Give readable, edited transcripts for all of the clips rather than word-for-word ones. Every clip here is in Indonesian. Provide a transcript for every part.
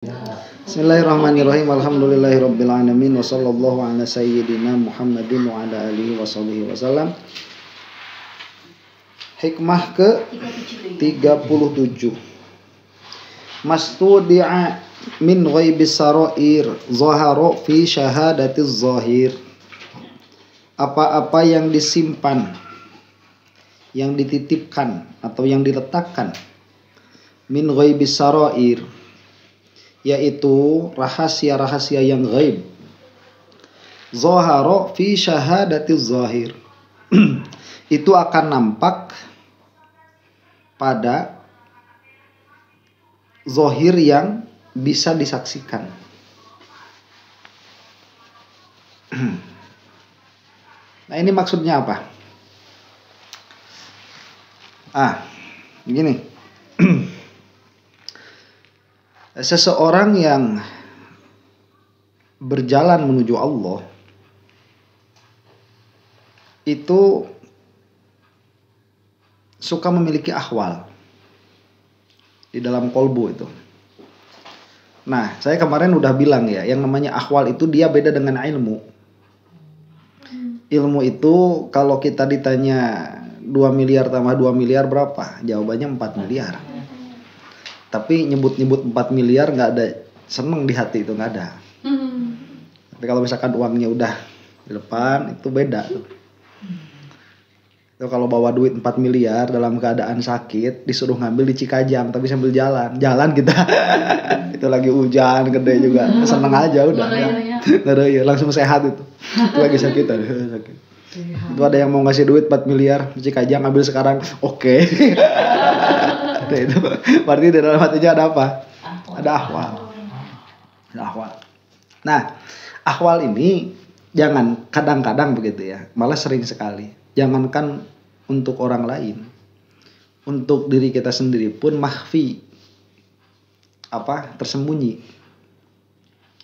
Bismillahirrahmanirrahim. Alhamdulillahirabbil alamin wa sallallahu ala sayyidina Muhammadin wa ala alihi washabihi wasallam. Hikmah ke 37. Mastudi'a min ghaibis sarair zahara fi syahadatiz zahir. Apa-apa yang disimpan, yang dititipkan atau yang diletakkan min ghaibis sarair, yaitu rahasia-rahasia yang gaib. Zahara fi syahadatiz zahir. Itu akan nampak pada zahir yang bisa disaksikan. Nah, ini maksudnya apa? Begini. Seseorang yang berjalan menuju Allah itu suka memiliki ahwal di dalam kolbu itu. Nah, saya kemarin udah bilang ya, yang namanya ahwal itu dia beda dengan ilmu. Ilmu itu kalau kita ditanya 2 miliar tambah 2 miliar berapa? Jawabannya 4 miliar. Tapi nyebut-nyebut 4 miliar gak ada seneng di hati, itu gak ada. Tapi kalau misalkan uangnya udah di depan, itu beda. Itu kalau bawa duit 4 miliar dalam keadaan sakit, disuruh ngambil di Cikajang tapi sambil jalan kita. Itu lagi hujan gede juga, seneng aja udah. Ya, langsung sehat itu. Itu lagi sakit. Itu ada yang mau ngasih duit 4 miliar di Cikajang, ambil sekarang, oke. Itu berarti di dalam hatinya ada apa? Ada ahwal. Nah, ahwal ini jangan kadang-kadang begitu ya, malah sering sekali. Jangankan untuk orang lain, untuk diri kita sendiri pun makhfi, tersembunyi.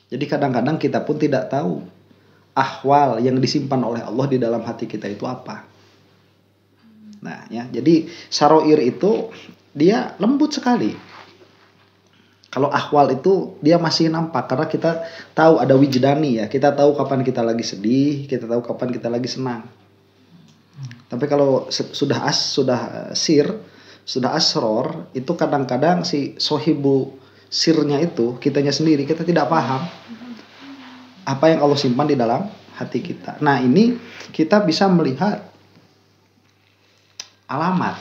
Jadi kadang-kadang kita pun tidak tahu ahwal yang disimpan oleh Allah di dalam hati kita itu apa. Nah, ya, jadi saroir itu dia lembut sekali. Kalau ahwal itu dia masih nampak karena kita tahu ada wijdani ya. Kita tahu kapan kita lagi sedih, kita tahu kapan kita lagi senang. Tapi kalau sudah asror, itu kadang-kadang si sohibu sirnya itu kitanya sendiri, kita tidak paham apa yang Allah simpan di dalam hati kita. Nah, ini kita bisa melihat alamat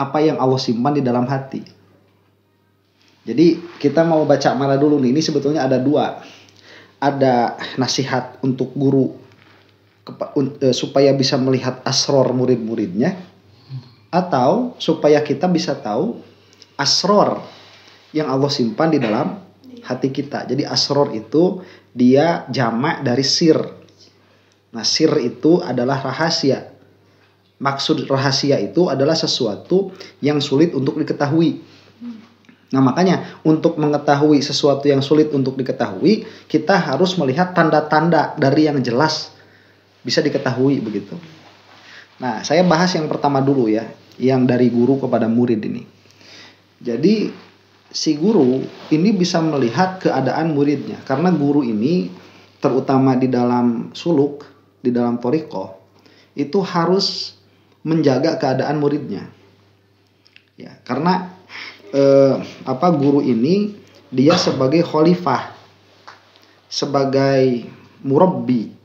apa yang Allah simpan di dalam hati. Jadi kita mau baca malah dulu nih. Ini sebetulnya ada 2. Ada nasihat untuk guru supaya bisa melihat asror murid-muridnya, atau supaya kita bisa tahu asror yang Allah simpan di dalam hati kita. Jadi asror itu dia jamak dari sir. Nah, sir itu adalah rahasia. Maksud rahasia itu adalah sesuatu yang sulit untuk diketahui. Nah, makanya untuk mengetahui sesuatu yang sulit untuk diketahui, kita harus melihat tanda-tanda dari yang jelas bisa diketahui begitu. Nah, saya bahas yang pertama dulu ya, yang dari guru kepada murid ini. Jadi si guru ini bisa melihat keadaan muridnya, karena guru ini terutama di dalam suluk, di dalam thariqah, itu harus menjaga keadaan muridnya. Ya, karena guru ini dia sebagai khalifah, sebagai murabbi,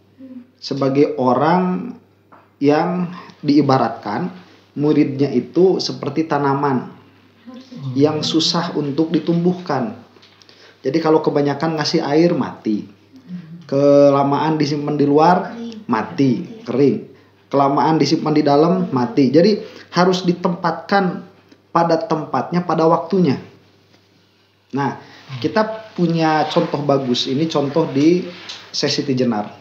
sebagai orang yang diibaratkan muridnya itu seperti tanaman yang susah untuk ditumbuhkan. Jadi kalau kebanyakan ngasih air mati, kelamaan disimpan di luar mati, kering. Kelamaan disimpan di dalam mati. Jadi harus ditempatkan pada tempatnya, pada waktunya. Nah, kita punya contoh bagus. Ini contoh di Sesiti Jenar.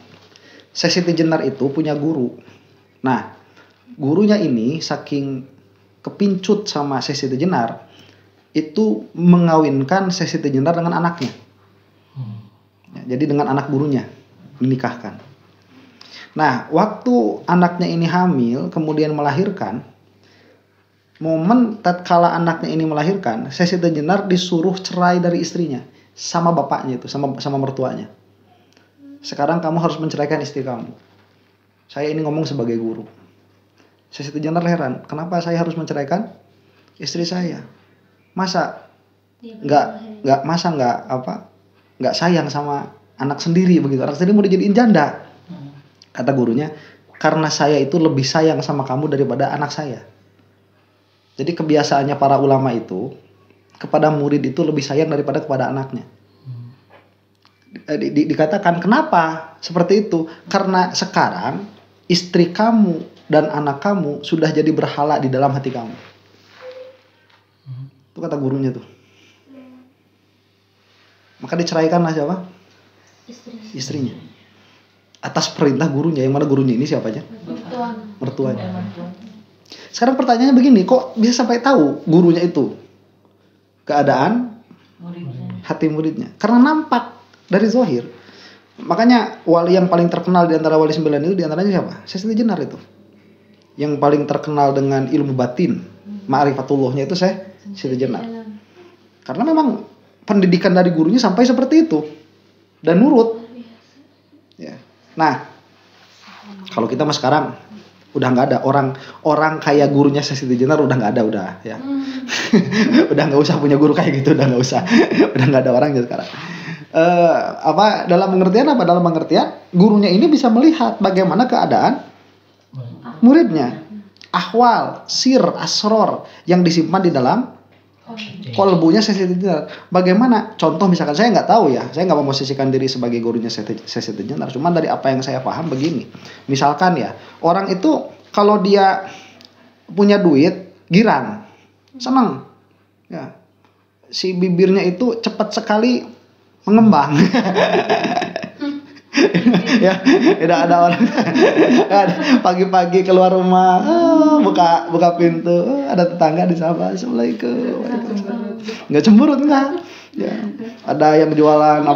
Sesiti Jenar itu punya guru. Nah, gurunya ini saking kepincut sama Sesiti Jenar, itu mengawinkan Sesiti Jenar dengan anaknya. Ya, jadi dengan anak gurunya menikahkan. Nah, waktu anaknya ini hamil, kemudian melahirkan, Momen tatkala anaknya ini melahirkan, Sesi Jenar disuruh cerai dari istrinya sama bapaknya itu, sama mertuanya. Sekarang kamu harus menceraikan istri kamu. Saya ini ngomong sebagai guru. Sesi Jenar heran, kenapa saya harus menceraikan istri saya? Masa nggak sayang sama anak sendiri begitu? Anak sendiri mau dijadiin janda. Kata gurunya, karena saya itu lebih sayang sama kamu daripada anak saya. Jadi kebiasaannya para ulama itu kepada murid itu lebih sayang daripada kepada anaknya. Dikatakan kenapa seperti itu? Karena sekarang istri kamu dan anak kamu sudah jadi berhala di dalam hati kamu. Itu kata gurunya tuh. Maka diceraikanlah siapa? Istrinya. Atas perintah gurunya. Yang mana gurunya ini siapanya? Mertuanya. Sekarang pertanyaannya begini, kok bisa sampai tahu gurunya itu keadaan hati muridnya? Karena nampak dari zahir. Makanya wali yang paling terkenal di antara wali 9 itu di antaranya siapa? Sesi Jenar itu. Yang paling terkenal dengan ilmu batin, ma'rifatullahnya itu Sesi Jenar. Karena memang pendidikan dari gurunya sampai seperti itu dan nurut. Ya. Nah, kalau kita mas sekarang udah nggak ada orang kayak gurunya Sesi Jenar, udah nggak ada, udah ya. Udah nggak usah punya guru kayak gitu, udah nggak usah. Udah nggak ada orangnya sekarang. Dalam pengertian gurunya ini bisa melihat bagaimana keadaan muridnya, ahwal, sir, asror yang disimpan di dalam kolbunya Sesi Jenar. Bagaimana? Contoh misalkan, saya nggak tahu ya, saya nggak memosisikan diri sebagai gurunya Sesi Jenar. Cuman dari apa yang saya paham begini. Misalkan ya, orang itu kalau dia punya duit, girang, senang, ya, si bibirnya itu cepat sekali mengembang. Ya, tidak ada orang pagi-pagi keluar rumah, buka pintu, ada tetangga disapa, assalamualaikum, nggak cemberut nggak? Ya, ada yang jualan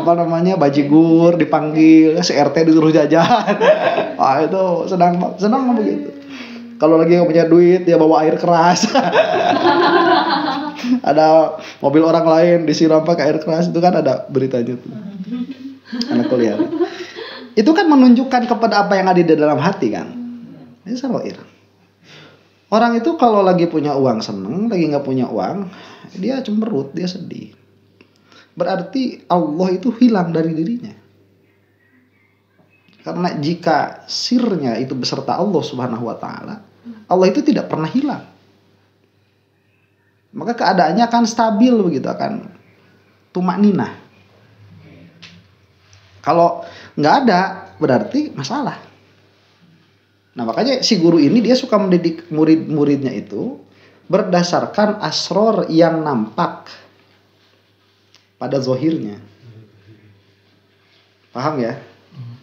bajigur dipanggil, CRT disuruh jajan, wah itu senang begitu. Kalau lagi nggak punya duit dia bawa air keras. Ada mobil orang lain disiram pakai air keras, itu kan ada beritanya tuh. Anak kuliah. Itu kan menunjukkan kepada apa yang ada di dalam hati kan. Ini saroir. Orang itu kalau lagi punya uang seneng, lagi nggak punya uang dia cemberut, dia sedih. Berarti Allah itu hilang dari dirinya. Karena jika sirnya itu beserta Allah Subhanahu wa taala, Allah itu tidak pernah hilang. Maka keadaannya akan stabil begitu, akan tumakninah. Kalau nggak ada berarti masalah. Nah makanya si guru ini dia suka mendidik murid-muridnya itu berdasarkan asror yang nampak pada zohirnya. Paham ya?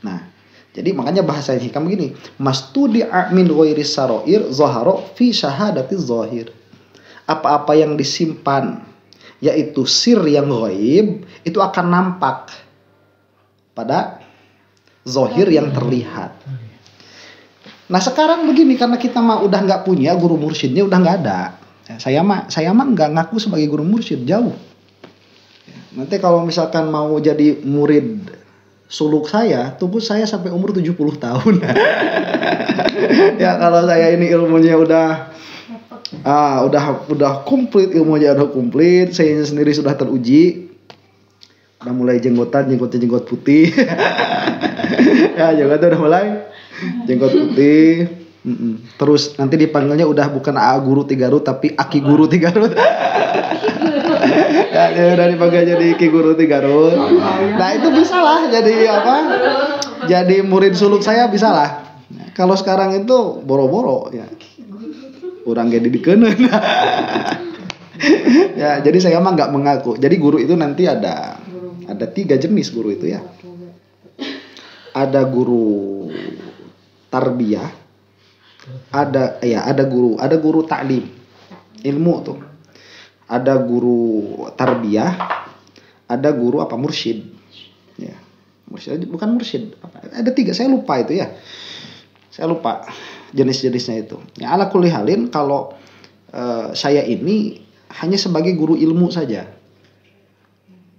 Nah jadi makanya bahasa hikam begini, mastudi'a min ghairi saroir zaharo fi syahadati zohir. Apa-apa yang disimpan yaitu sir yang ghaib itu akan nampak pada zohir yang terlihat. Nah sekarang begini, karena kita mah udah nggak punya guru mursyidnya, udah nggak ada. Saya mah nggak ngaku sebagai guru mursyid, jauh. Nanti kalau misalkan mau jadi murid suluk saya, tunggu saya sampai umur 70 tahun. Ya kalau saya ini ilmunya udah komplit, ilmunya udah komplit, saya sendiri sudah teruji. Udah mulai jenggot putih. Ya jenggotnya udah mulai jenggot putih. Terus nanti dipanggilnya udah bukan A Guru Tigarut tapi Aki Guru Tigarut. Ya dia udah dipanggil jadi Ki Guru Tigarut. Nah itu bisa lah jadi jadi murid suluk saya bisa lah. Kalau sekarang itu boro-boro ya, orang gede dikeun. Ya jadi saya mah nggak mengaku. Jadi guru itu nanti ada 3 jenis guru itu ya. Ada guru tarbiyah, ada guru taklim, ilmu tuh. Ada guru tarbiyah, ada guru mursyid. Ya. Mursyid bukan mursyid. Ada 3, saya lupa itu ya. Saya lupa jenis-jenisnya itu. Ya ala kulli halin kalau saya ini hanya sebagai guru ilmu saja.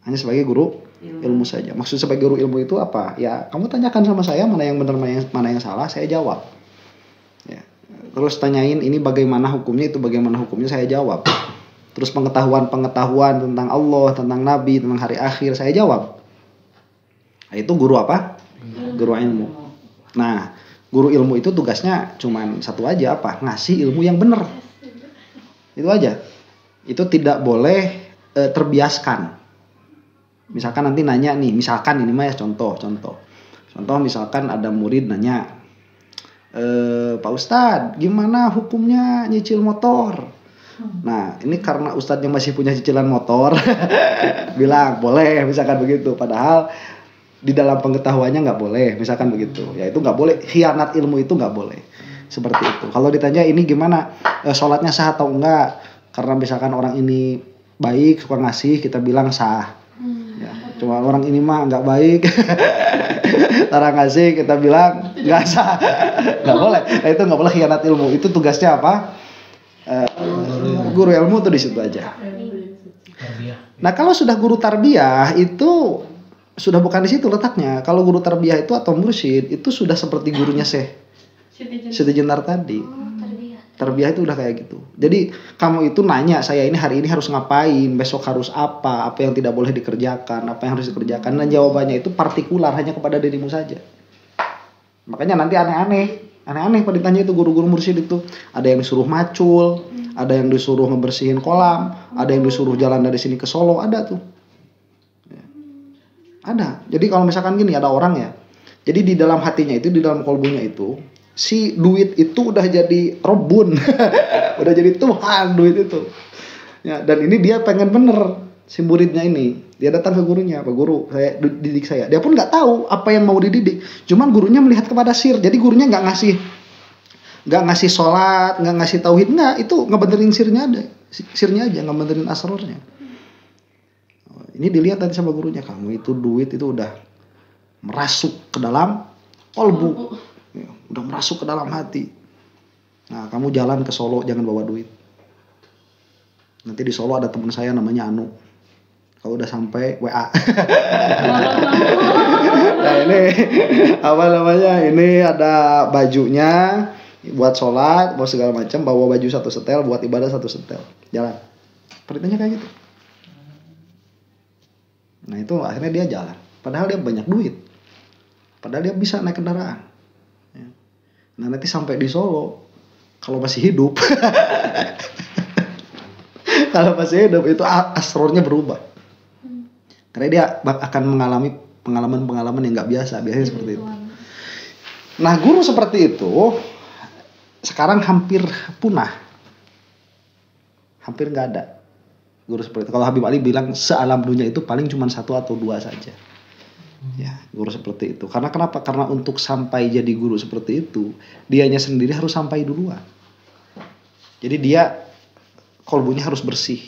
Hanya sebagai guru ilmu saja. Maksud sebagai guru ilmu itu apa? Ya kamu tanyakan sama saya mana yang benar mana yang salah, saya jawab. Ya. Terus tanyain ini bagaimana hukumnya, itu bagaimana hukumnya, saya jawab. Terus pengetahuan tentang Allah, tentang Nabi, tentang hari akhir, saya jawab. Nah, itu guru apa? Guru ilmu. Nah, guru ilmu itu tugasnya cuman satu aja, apa? Ngasih ilmu yang benar. Itu aja. Itu tidak boleh terbiaskan. Misalkan nanti nanya nih, misalkan ini mah ya contoh misalkan ada murid nanya, Pak Ustadz, gimana hukumnya nyicil motor? Nah, ini karena Ustadz yang masih punya cicilan motor, bilang boleh, misalkan begitu. Padahal di dalam pengetahuannya nggak boleh, misalkan begitu. Ya itu nggak boleh, khianat ilmu itu nggak boleh. Seperti itu. Kalau ditanya ini gimana, sholatnya sah atau enggak? Karena misalkan orang ini baik, suka ngasih, kita bilang sah. Ya, cuma orang ini mah nggak baik, cara ngasih kita bilang nggak sah, nggak boleh. Nah, itu nggak boleh khianat ilmu. Itu tugasnya apa? Guru ilmu tuh di situ aja. Nah, kalau sudah guru tarbiyah itu sudah bukan di situ letaknya. Kalau guru tarbiyah itu atau mursyid itu sudah seperti gurunya Siti Jenar tadi. Tarbiyah itu udah kayak gitu. Jadi kamu itu nanya, saya ini hari ini harus ngapain, besok harus apa yang tidak boleh dikerjakan, apa yang harus dikerjakan, dan jawabannya itu partikular hanya kepada dirimu saja. Makanya nanti aneh-aneh kalau ditanya itu guru-guru mursyid itu. Ada yang disuruh macul, ada yang disuruh ngebersihin kolam, ada yang disuruh jalan dari sini ke Solo, ada tuh. Ada. Jadi kalau misalkan gini, ada orang ya. Jadi di dalam hatinya itu, di dalam kolbunya itu, si duit itu udah jadi Robun. Udah jadi Tuhan duit itu. Ya, dan ini dia pengen bener si muridnya ini. Dia datang ke gurunya, Pak Guru, saya didik saya. Dia pun nggak tahu apa yang mau dididik. Cuman gurunya melihat kepada sir. Jadi gurunya nggak ngasih sholat, nggak ngasih tauhid, nggak. Itu ngebenerin sirnya aja, ngebenerin asrornya. Ini dilihat nanti sama gurunya, kamu itu duit itu udah merasuk ke dalam kolbu, ya, udah merasuk ke dalam hati. Nah, kamu jalan ke Solo jangan bawa duit. Nanti di Solo ada teman saya namanya Anu. Kalau udah sampai WA. Nah ini apa namanya? Ini ada bajunya buat sholat, buat segala macam. Bawa baju satu setel, buat ibadah satu setel. Jalan. Perintahnya kayak gitu. Nah itu akhirnya dia jalan. Padahal dia banyak duit. Padahal dia bisa naik kendaraan. Nah nanti sampai di Solo, kalau masih hidup, itu asrornya berubah. Karena dia akan mengalami pengalaman yang nggak biasa, biasanya seperti itu. Nah guru seperti itu sekarang hampir punah, hampir nggak ada guru seperti itu. Kalau Habib Ali bilang sealam dunia itu paling cuma 1 atau 2 saja. Ya, guru seperti itu. Karena kenapa? Karena untuk sampai jadi guru seperti itu, dianya sendiri harus sampai duluan. Jadi dia kolbunya harus bersih.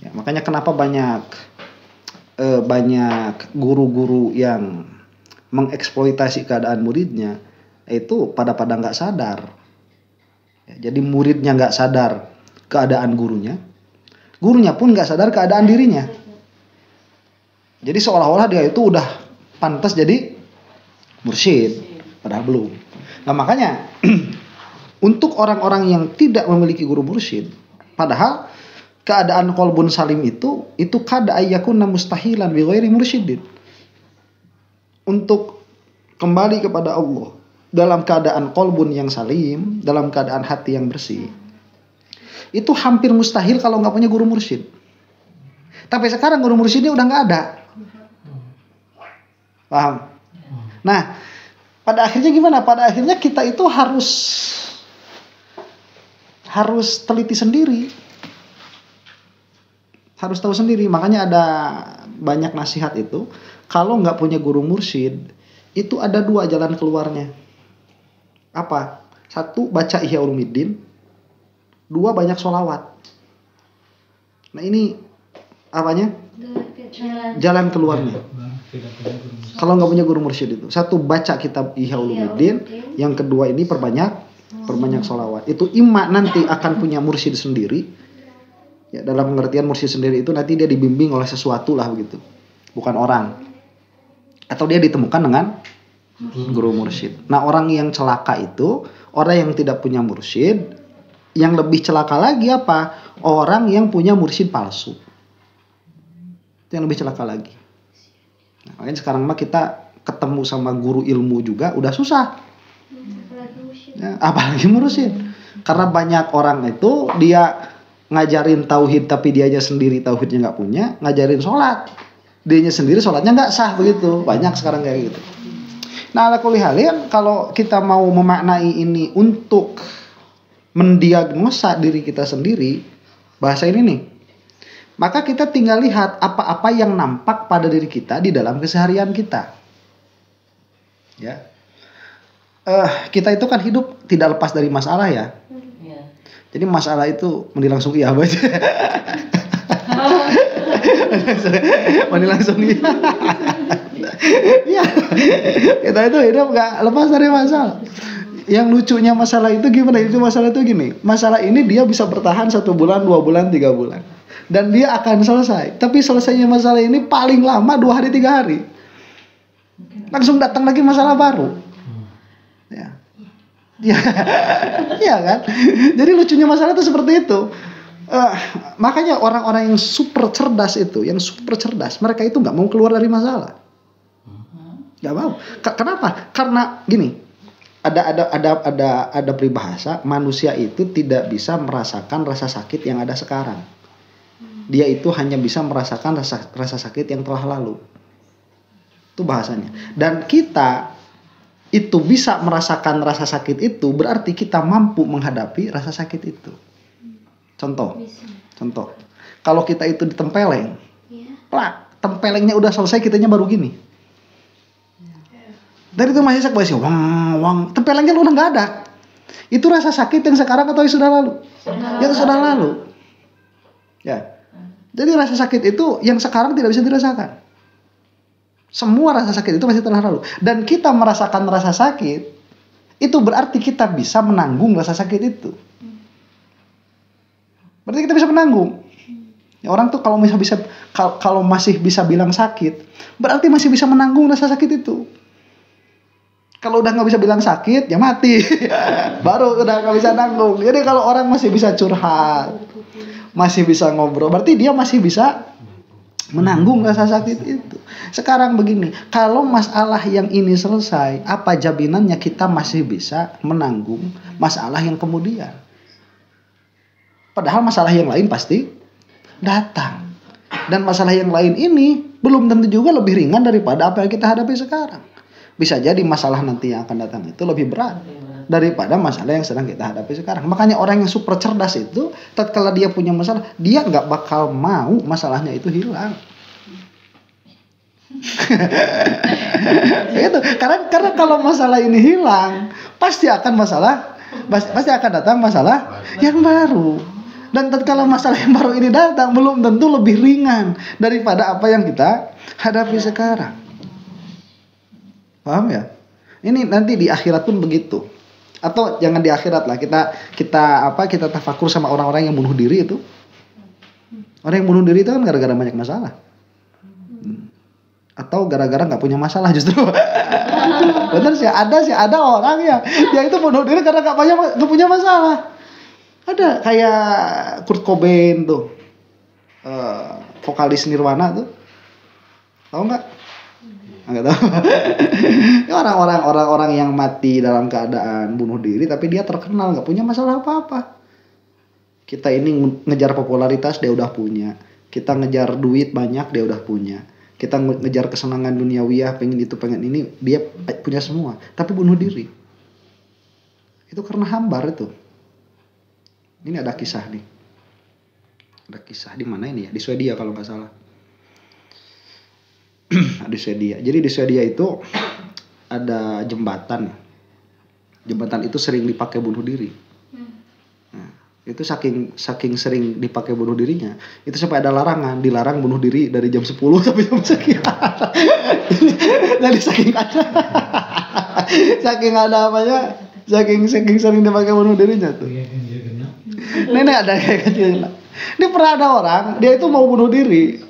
Ya, makanya kenapa banyak guru-guru yang mengeksploitasi keadaan muridnya itu pada nggak sadar. Ya, jadi muridnya nggak sadar keadaan gurunya pun nggak sadar keadaan dirinya. Jadi seolah-olah dia itu udah pantas jadi mursyid, padahal belum. Nah makanya untuk orang-orang yang tidak memiliki guru mursyid, padahal keadaan qalbun salim itu kada ayyakunna mustahilan bi ghairi mursyidin. Untuk kembali kepada Allah dalam keadaan qalbun yang salim, dalam keadaan hati yang bersih, itu hampir mustahil kalau nggak punya guru mursyid. Tapi sekarang guru mursyidnya udah nggak ada. Paham? Nah, pada akhirnya gimana? Pada akhirnya kita itu harus teliti sendiri. Harus tahu sendiri. Makanya ada banyak nasihat itu. Kalau nggak punya guru mursyid, itu ada 2 jalan keluarnya. Apa? 1, baca Ihya Ulumuddin. 2, banyak sholawat. Nah ini apanya? Jalan keluarnya. Kalau nggak punya guru mursyid itu. 1, baca kitab Ihya Ulumuddin. Yang kedua ini perbanyak Perbanyak sholawat. Itu imma nanti akan punya mursyid sendiri. Ya, dalam pengertian mursyid sendiri itu nanti dia dibimbing oleh sesuatu lah begitu. Bukan orang. Atau dia ditemukan dengan guru mursyid. Nah, orang yang celaka itu orang yang tidak punya mursyid. Yang lebih celaka lagi apa? Orang yang punya mursyid palsu. Itu yang lebih celaka lagi. Nah, makanya sekarang mah kita ketemu sama guru ilmu juga udah susah. Ya, apalagi mursyid. Karena banyak orang itu dia ngajarin tauhid tapi dianya sendiri tauhidnya nggak punya, ngajarin sholat dianya sendiri sholatnya nggak sah begitu. Banyak sekarang kayak gitu. Nah, ala kulli halin kalau kita mau memaknai ini untuk mendiagnosa diri kita sendiri, bahasa ini nih, maka kita tinggal lihat apa-apa yang nampak pada diri kita di dalam keseharian kita. Ya, kita itu kan hidup tidak lepas dari masalah ya. Jadi masalah itu mending langsung iya baca. Mending langsung iya. Ya, kita itu hidup nggak lepas dari masalah. Yang lucunya masalah itu gimana? Itu masalah itu gini. Masalah ini dia bisa bertahan 1 bulan, 2 bulan, 3 bulan. Dan dia akan selesai. Tapi selesainya masalah ini paling lama 2 hari, 3 hari. Langsung datang lagi masalah baru. Ya. Ya. Ya kan? Jadi lucunya masalah itu seperti itu. Makanya orang-orang yang super cerdas itu, mereka itu nggak mau keluar dari masalah. Nggak mau. Kenapa? Karena gini. Ada peribahasa, manusia itu tidak bisa merasakan rasa sakit yang ada sekarang. Dia itu hanya bisa merasakan rasa sakit yang telah lalu. Itu bahasanya. Dan kita itu bisa merasakan rasa sakit itu berarti kita mampu menghadapi rasa sakit itu. Contoh. Kalau kita itu ditempeleng, tempelengnya udah selesai, kitanya baru gini. Dari itu masih sakit, wang, tempelengnya udah nggak ada. Itu rasa sakit yang sekarang atau yang sudah lalu? Yang sudah lalu. Ya. Jadi rasa sakit itu yang sekarang tidak bisa dirasakan. Semua rasa sakit itu masih telah lalu. Dan kita merasakan rasa sakit, itu berarti kita bisa menanggung rasa sakit itu. Berarti kita bisa menanggung. Ya, orang tuh kalau masih bisa bilang sakit, berarti masih bisa menanggung rasa sakit itu. Kalau udah nggak bisa bilang sakit, ya mati. Baru udah nggak bisa nanggung. Jadi kalau orang masih bisa curhat, masih bisa ngobrol, berarti dia masih bisa menanggung rasa sakit itu. Sekarang begini, kalau masalah yang ini selesai, apa jaminannya kita masih bisa menanggung masalah yang kemudian? Padahal masalah yang lain pasti datang. Dan masalah yang lain ini belum tentu juga lebih ringan daripada apa yang kita hadapi sekarang. Bisa jadi masalah nanti yang akan datang itu lebih berat daripada masalah yang sedang kita hadapi sekarang. Makanya orang yang super cerdas itu, tatkala dia punya masalah, dia nggak bakal mau masalahnya itu hilang. Itu karena kalau masalah ini hilang, pasti akan datang masalah yang baru. Dan tatkala masalah yang baru ini datang, belum tentu lebih ringan daripada apa yang kita hadapi sekarang. Paham ya? Ini nanti di akhirat pun begitu. Atau jangan di akhirat lah, kita tafakur sama orang-orang yang bunuh diri itu. Orang yang bunuh diri itu kan gara-gara banyak masalah. Atau gara-gara nggak punya masalah justru. Bener sih, ada orang ya itu bunuh diri karena nggak punya masalah. Ada kayak Kurt Cobain tuh, vokalis Nirvana tuh, tahu nggak? Nggak tahu. Orang-orang yang mati dalam keadaan bunuh diri, tapi dia terkenal, nggak punya masalah apa-apa. Kita ini ngejar popularitas, dia udah punya. Kita ngejar duit banyak, dia udah punya. Kita ngejar kesenangan duniawiyah, pengen itu pengen ini, dia punya semua. Tapi bunuh diri. Itu karena hambar itu. Ini ada kisah nih. Ada kisah di mana ini ya? Di Swedia kalau nggak salah. Di Swedia. Jadi di Swedia itu ada jembatan. Jembatan itu sering dipakai bunuh diri. Nah, itu saking sering dipakai bunuh dirinya, itu sampai ada larangan, dilarang bunuh diri dari jam 10 sampai jam sekian. Jadi saking ada apanya, saking sering dia pakai bunuh dirinya tuh. Nenek ada kayak kecil. Ini pernah ada orang, dia itu mau bunuh diri.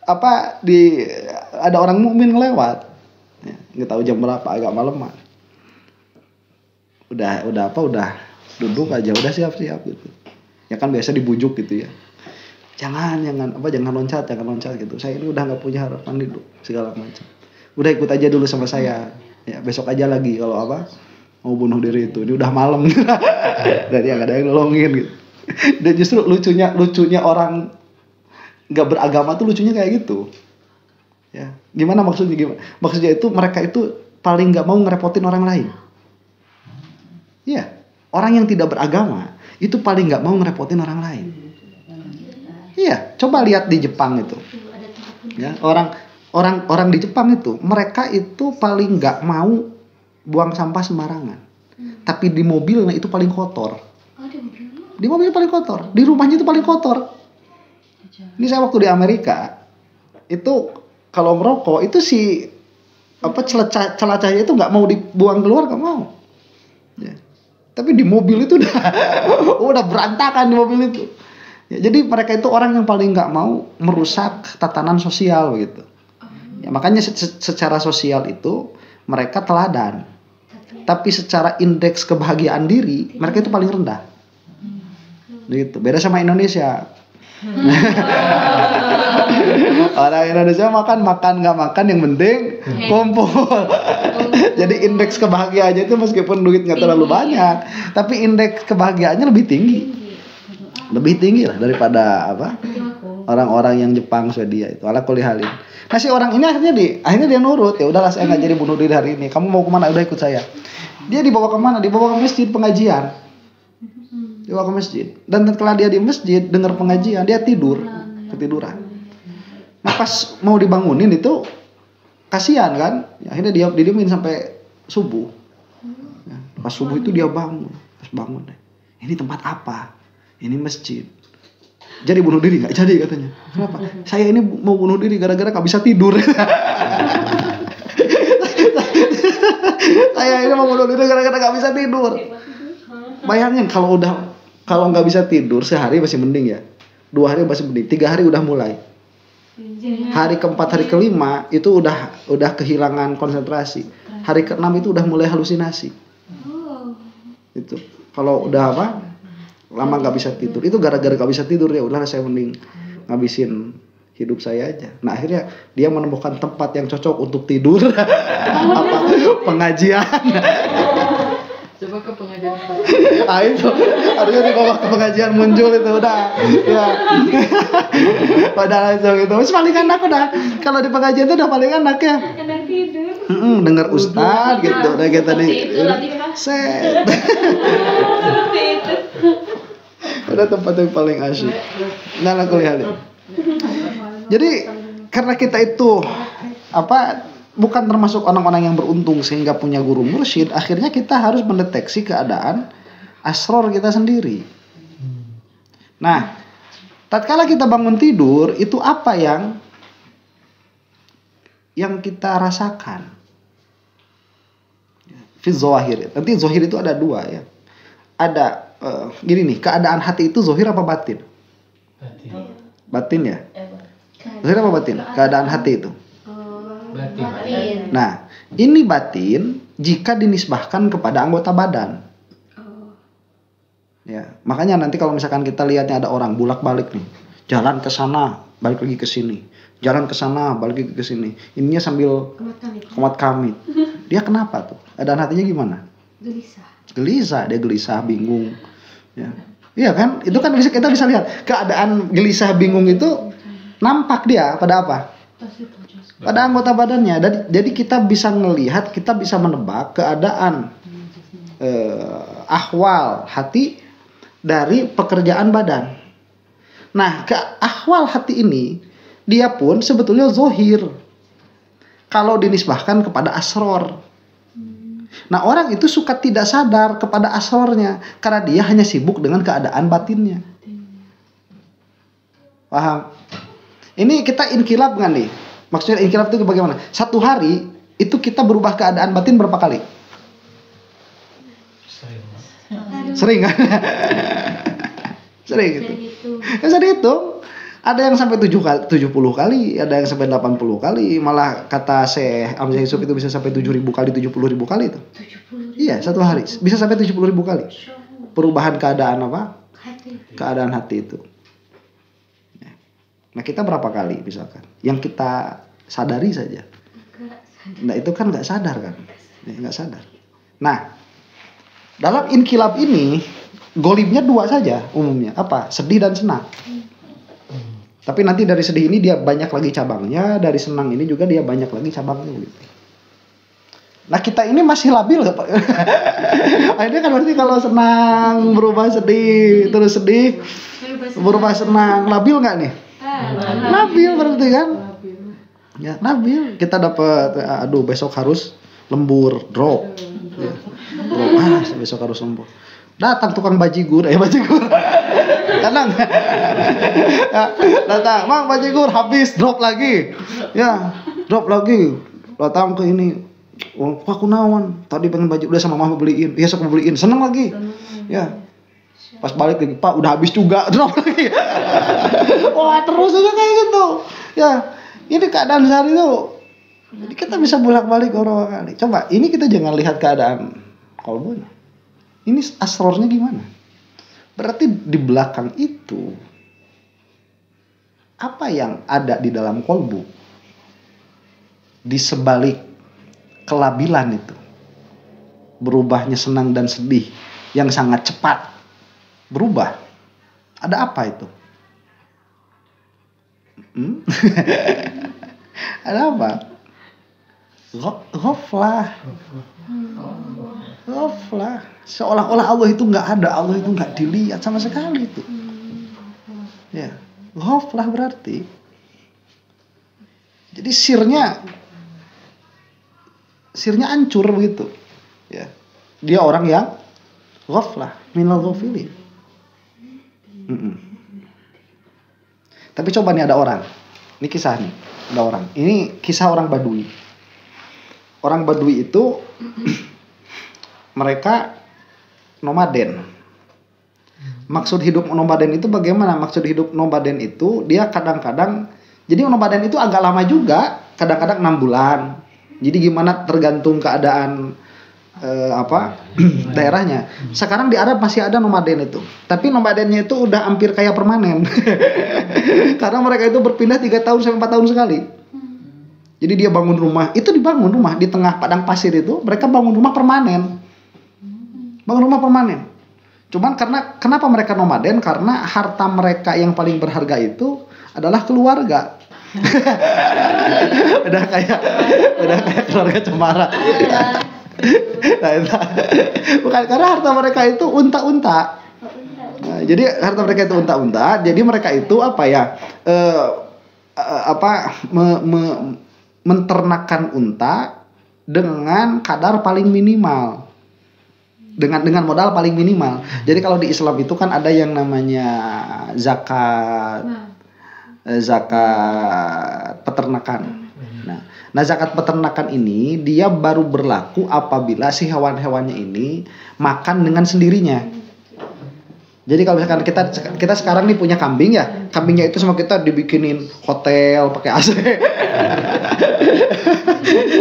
Ada orang mukmin lewat. Ya, nggak tahu jam berapa, agak malaman. Udah duduk aja, udah siap-siap gitu. Ya kan biasa dibujuk gitu ya. Jangan loncat gitu. Saya ini udah nggak punya harapan hidup segala macam. Udah ikut aja dulu sama saya. Ya besok aja lagi kalau mau bunuh diri itu. Ini udah malam. Dan ya nggak ada yang nolongin gitu. Dan justru lucunya orang nggak beragama tuh lucunya kayak gitu. Ya gimana maksudnya? Maksudnya itu mereka itu paling nggak mau ngerepotin orang lain. Iya, orang yang tidak beragama itu paling nggak mau ngerepotin orang lain. Iya, coba lihat di Jepang itu. Ya, orang di Jepang itu, mereka itu paling nggak mau buang sampah sembarangan. Tapi di mobilnya itu paling kotor. Di mobilnya paling kotor, di rumahnya itu paling kotor. Ini saya waktu di Amerika, itu kalau merokok itu celacahnya itu nggak mau dibuang keluar, nggak mau. Ya. Tapi di mobil itu udah berantakan di mobil itu. Ya, jadi mereka itu orang yang paling nggak mau merusak tatanan sosial gitu. Ya, makanya secara sosial itu mereka teladan. Tapi secara indeks kebahagiaan diri mereka itu paling rendah. Gitu. Beda sama Indonesia. Orang Indonesia makan nggak makan yang penting kumpul. Jadi indeks kebahagiaannya itu meskipun duit nggak terlalu banyak, tapi indeks kebahagiaannya lebih tinggi lah daripada orang-orang yang Jepang, Swedia itu. Ala kulihalin. Nah si orang ini akhirnya dia nurut. Ya udahlah, saya nggak jadi bunuh diri hari ini. Kamu mau kemana? Udah ikut saya. Dia dibawa kemana? Dibawa ke masjid pengajian. Dibawa ke masjid. Dan setelah dia di masjid dengar pengajian, dia ketiduran. Nah pas mau dibangunin itu kasihan kan? Ya, akhirnya dia didiemin sampai subuh. Ya, pas subuh itu dia bangun. Pas bangun deh. Ini tempat apa? Ini masjid. Jadi bunuh diri nggak jadi katanya. Kenapa? Saya ini mau bunuh diri gara-gara nggak bisa tidur. Saya ini mau bunuh diri gara-gara nggak bisa tidur. Bayangin kalau nggak bisa tidur sehari masih mending ya. 2 hari masih mending. 3 hari udah mulai. Hari keempat, hari kelima itu udah kehilangan konsentrasi. Hari keenam itu udah mulai halusinasi. Itu kalau udah lama nggak bisa tidur, itu gara-gara nggak bisa tidur ya udah saya mending ngabisin hidup saya aja. Nah akhirnya dia menemukan tempat yang cocok untuk tidur. Pengajian. Coba ke pengajian. Itu harusnya dibawa ke pengajian muncul itu udah. Ya. Udah langsung itu. Wis paling enak udah. Kalau di pengajian itu udah paling enak ya. Enak tidur. Dengar ustaz gitu. Udah kayak tadi. Set. Udah tempat yang paling asyik. Nah, aku lihat. Jadi karena kita itu bukan termasuk orang-orang yang beruntung sehingga punya guru mursyid, akhirnya kita harus mendeteksi keadaan asror kita sendiri. Nah, tatkala kita bangun tidur, itu apa yang kita rasakan? Fi zohir. Nanti zohir itu ada 2 ya. Ada gini nih, keadaan hati itu zohir apa batin? Batin ya? Zohir apa batin? Keadaan hati itu. Batin. Nah, ini batin jika dinisbahkan kepada anggota badan. Ya, makanya nanti kalau misalkan kita lihatnya ada orang bolak-balik nih, jalan ke sana, balik lagi ke sini, jalan ke sana, balik lagi ke sini. Ininya sambil komat kamit. Dia kenapa tuh? Keadaan hatinya gimana? Gelisah, dia gelisah, bingung. Ya. Iya kan? Itu kan kita bisa lihat keadaan gelisah, bingung itu nampak dia pada apa? Pada anggota badannya. Jadi kita bisa melihat, kita bisa menebak keadaan ahwal hati dari pekerjaan badan. Nah, ahwal hati ini dia pun sebetulnya zohir kalau dinisbahkan kepada asror. Nah, orang itu suka tidak sadar kepada asrornya karena dia hanya sibuk dengan keadaan batinnya. Paham? Ini kita inkilab kan nih? Maksudnya inkilab itu bagaimana? 1 hari itu kita berubah keadaan batin berapa kali? Sering kan? Sering gitu. Bisa dihitung. Ada yang sampai 70 kali, ada yang sampai 80 kali, malah kata Syekh Hamzah Yusuf itu bisa sampai 7.000 kali, 70.000 kali itu. Iya, satu hari bisa sampai 70.000 kali. Perubahan keadaan apa? Keadaan hati itu. Nah, kita berapa kali misalkan? Yang kita sadari saja. Nah, itu kan nggak sadar kan? Nggak sadar. Nah, dalam inkilab ini golibnya dua saja umumnya. Apa? Sedih dan senang. Tapi nanti dari sedih ini dia banyak lagi cabangnya, dari senang ini juga dia banyak lagi cabangnya gitu. Nah, kita ini masih labil Pak. Akhirnya kan berarti kalau senang berubah sedih, terus sedih berubah senang, labil nggak nih? Labil berarti kan? Ya, labil. Kita dapat aduh besok harus lembur, drop. Ya. Drop, besok harus lembur. Datang tukang bajigur, bajigur. Tenang. Datang, Bang bajigur habis, drop lagi. Ya, drop lagi. Datang ke ini. Oh, Pak Kunawan, tadi pengen baju udah sama mama beliin. Iya, sok beliin. Seneng lagi. Ya. Pas balik lagi, Pak udah habis juga, drop lagi. Wah, terus aja kayak gitu. Ya, ini keadaan sehari itu. Jadi kita bisa bolak-balik orang kali. Coba, ini kita jangan lihat keadaan kolbunya. Ini asrornya gimana? Berarti di belakang itu apa yang ada di dalam kolbu? Di sebalik kelabilan itu, berubahnya senang dan sedih yang sangat cepat berubah. Ada apa itu? Ada apa? Ghaflah. Seolah-olah Allah itu nggak ada, Allah itu nggak dilihat sama sekali itu. Ya, ghaflah berarti. Jadi sirnya hancur begitu. Ya, dia orang yang ghaflah, minal ghafilin. Tapi coba nih ada orang. Ini kisah nih, ada orang. Ini kisah orang Badui. Orang Badui itu mereka nomaden. Maksud hidup nomaden itu bagaimana? Maksud hidup nomaden itu dia kadang-kadang, jadi nomaden itu agak lama juga, kadang-kadang 6 bulan. Jadi gimana tergantung keadaan daerahnya. Sekarang di Arab masih ada nomaden itu. Tapi nomadennya itu udah hampir kayak permanen. Karena mereka itu berpindah 3 tahun sampai 4 tahun sekali. Jadi dia bangun rumah, itu dibangun rumah di tengah padang pasir itu, mereka bangun rumah permanen. Bangun rumah permanen. Cuman kenapa mereka nomaden? Karena harta mereka yang paling berharga itu adalah keluarga. udah kayak keluarga cemara. Bukan, karena harta mereka itu unta-unta. Nah, jadi harta mereka itu unta-unta. Jadi mereka itu menternakan unta dengan kadar paling minimal. Dengan modal paling minimal. Jadi kalau di Islam itu kan ada yang namanya zakat peternakan. Nah, zakat peternakan ini dia baru berlaku apabila si hewan-hewannya ini makan dengan sendirinya. Jadi kalau misalkan kita sekarang nih punya kambing ya, kambingnya itu sama kita dibikinin hotel pakai AC.